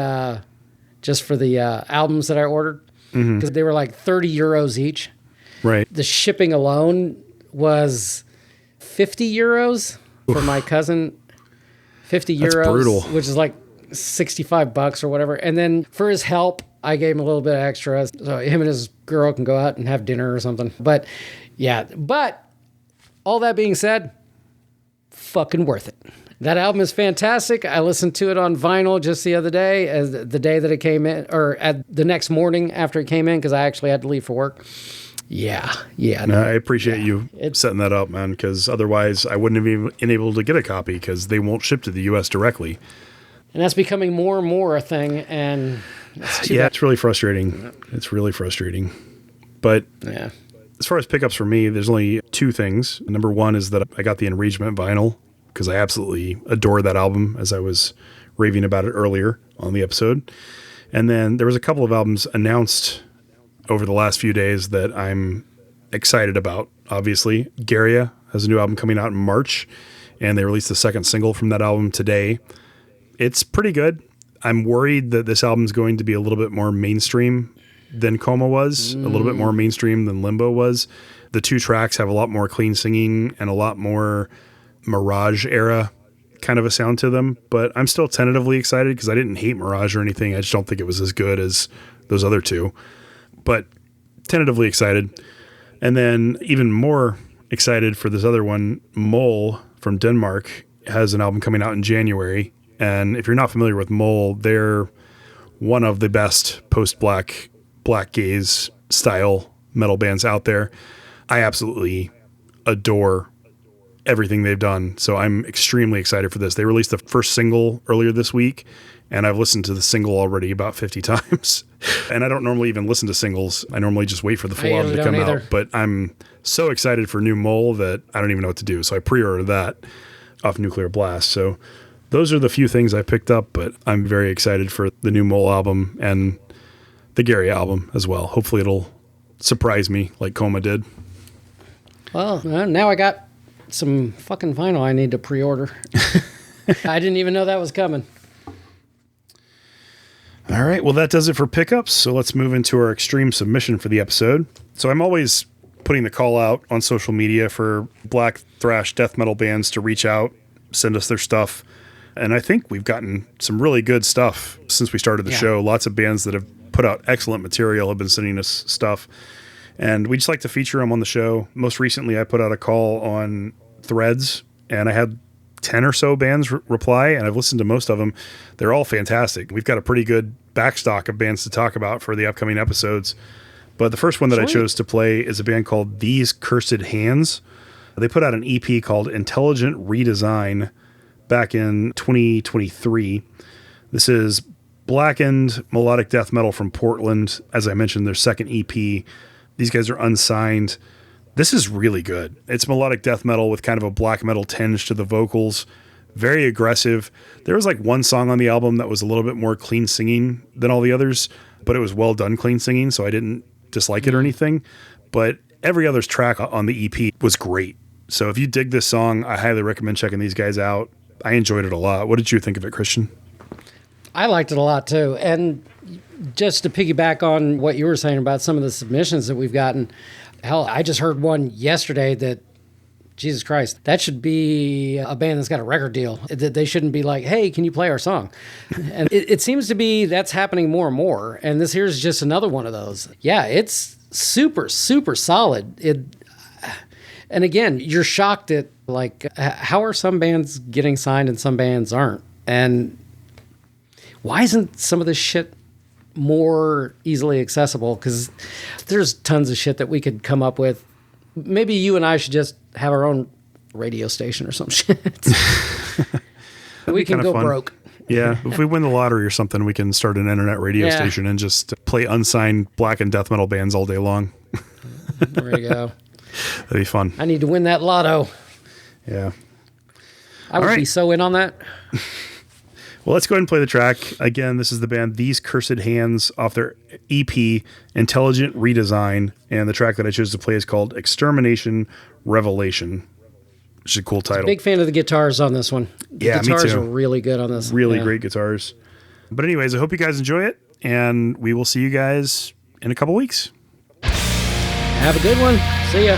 S2: albums that I ordered. because they were like 30 euros each.
S1: Right.
S2: The shipping alone was 50 euros for my cousin. 50 euros.
S1: That's brutal.
S2: Which is like $65 or whatever. And then for his help, I gave him a little bit extra. So him and his girl can go out and have dinner or something. But yeah, all that being said, fucking worth it. That album is fantastic. I listened to it on vinyl just the other day, as the day that it came in, or at the next morning after it came in, because I actually had to leave for work. Yeah.
S1: No, I appreciate you setting that up, man, because otherwise I wouldn't have even been able to get a copy because they won't ship to the U.S. directly. And
S2: that's becoming more and more a thing, and
S1: it's really frustrating. It's really frustrating. But
S2: yeah,
S1: as far as pickups for me, there's only two things. Number one is that I got the Enragement vinyl, because I absolutely adore that album, as I was raving about it earlier on the episode. And then there was a couple of albums announced over the last few days that I'm excited about. Obviously, Garia has a new album coming out in March, and they released the second single from that album today. It's pretty good. I'm worried that this album is going to be a little bit more mainstream than Coma was, a little bit more mainstream than Limbo was. The two tracks have a lot more clean singing and a lot more Mirage era kind of a sound to them, but I'm still tentatively excited because I didn't hate Mirage or anything. I just don't think it was as good as those other two, but tentatively excited. And then even more excited for this other one, Mole from Denmark has an album coming out in January. And if you're not familiar with Mole, they're one of the best post-black, black gaze style metal bands out there. I absolutely adore everything they've done. So I'm extremely excited for this. They released the first single earlier this week, and I've listened to the single already about 50 times. And I don't normally even listen to singles. I normally just wait for the full album to come out. But I'm so excited for new Mole that I don't even know what to do. So I pre-ordered that off Nuclear Blast. So those are the few things I picked up, but I'm very excited for the new Mole album and the Gary album as well. Hopefully it'll surprise me like Coma did.
S2: Well, now I got some fucking vinyl I need to pre-order. I didn't even know that was coming.
S1: All right, well, that does it for pickups. So let's move into our extreme submission for the episode. So I'm always putting the call out on social media for black thrash death metal bands to reach out, send us their stuff. And I think we've gotten some really good stuff since we started the show. Lots of bands that have put out excellent material have been sending us stuff. And we just like to feature them on the show. Most recently, I put out a call on Threads, and I had 10 or so bands reply, and I've listened to most of them. They're all fantastic. We've got a pretty good backstock of bands to talk about for the upcoming episodes. But the first one that I chose to play is a band called These Cursed Hands. They put out an EP called Intelligent Redesign back in 2023. This is Blackened Melodic Death Metal from Portland. As I mentioned, their second EP. These guys are unsigned. This is really good. It's melodic death metal with kind of a black metal tinge to the vocals. Very aggressive. There was like one song on the album that was a little bit more clean singing than all the others, but it was well done clean singing, so I didn't dislike it or anything. But every other track on the EP was great. So if you dig this song, I highly recommend checking these guys out. I enjoyed it a lot. What did you think of it, Christian?
S2: I liked it a lot too. And just to piggyback on what you were saying about some of the submissions that we've gotten, hell, I just heard one yesterday that, Jesus Christ, that should be a band that's got a record deal. They shouldn't be like, hey, can you play our song? And it seems to be that's happening more and more. And this here's just another one of those. Yeah, it's super, super solid. And again, you're shocked at, like, how are some bands getting signed and some bands aren't? And why isn't some of this shit more easily accessible? Because there's tons of shit that we could come up with. Maybe you and I should just have our own radio station or some shit. We can go broke.
S1: Yeah, if we win the lottery or something, we can start an internet radio station and just play unsigned black and death metal bands all day long.
S2: There you go.
S1: That'd be fun.
S2: I need to win that lotto.
S1: Yeah.
S2: I would be so in on that.
S1: Well, let's go ahead and play the track. Again, this is the band These Cursed Hands off their EP, Intelligent Redesign. And the track that I chose to play is called Extermination Revelation, which is a cool title.
S2: Big fan of the guitars on this one. The guitars are really good on this.
S1: Really great guitars. But anyways, I hope you guys enjoy it. And we will see you guys in a couple weeks.
S2: Have a good one. See ya.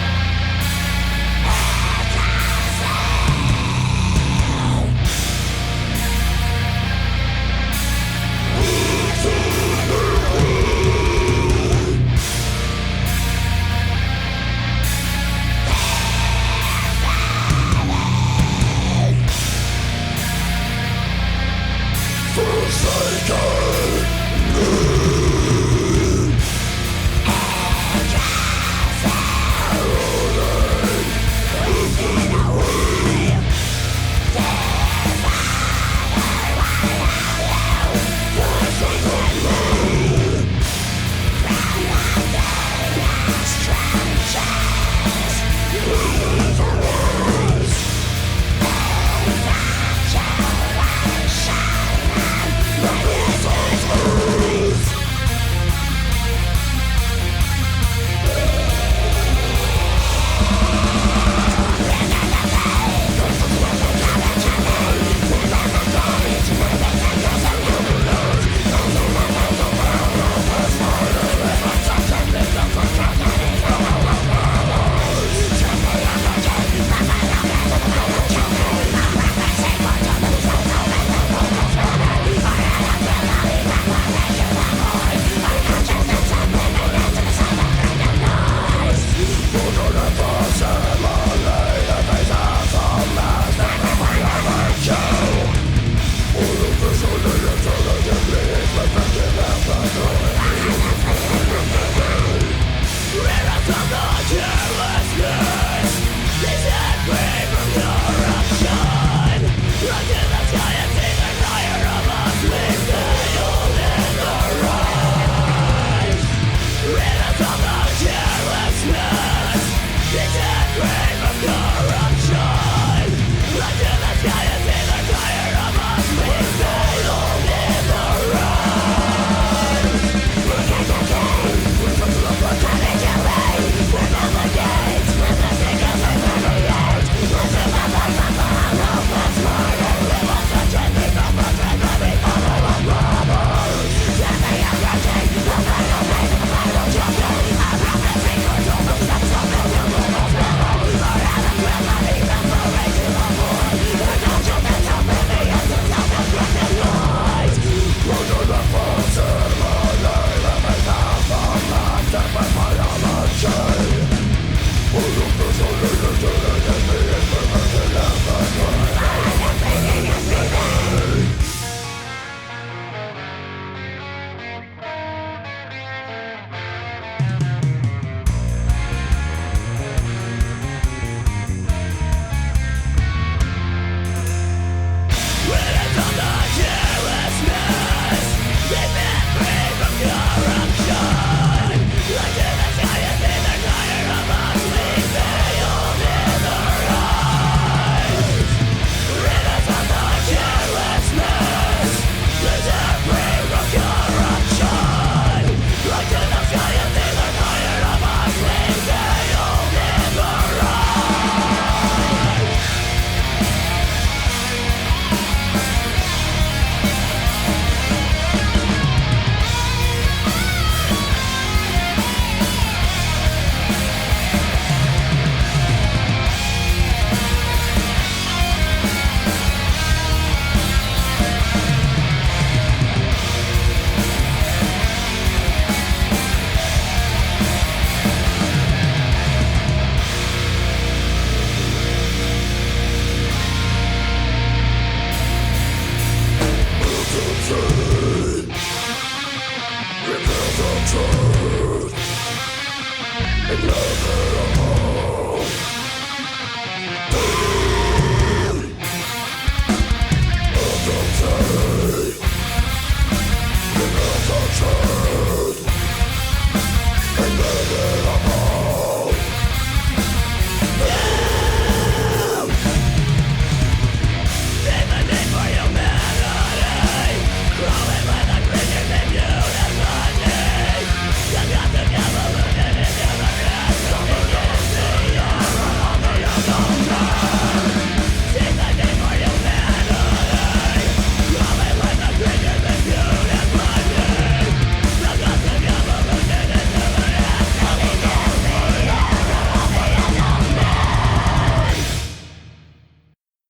S4: And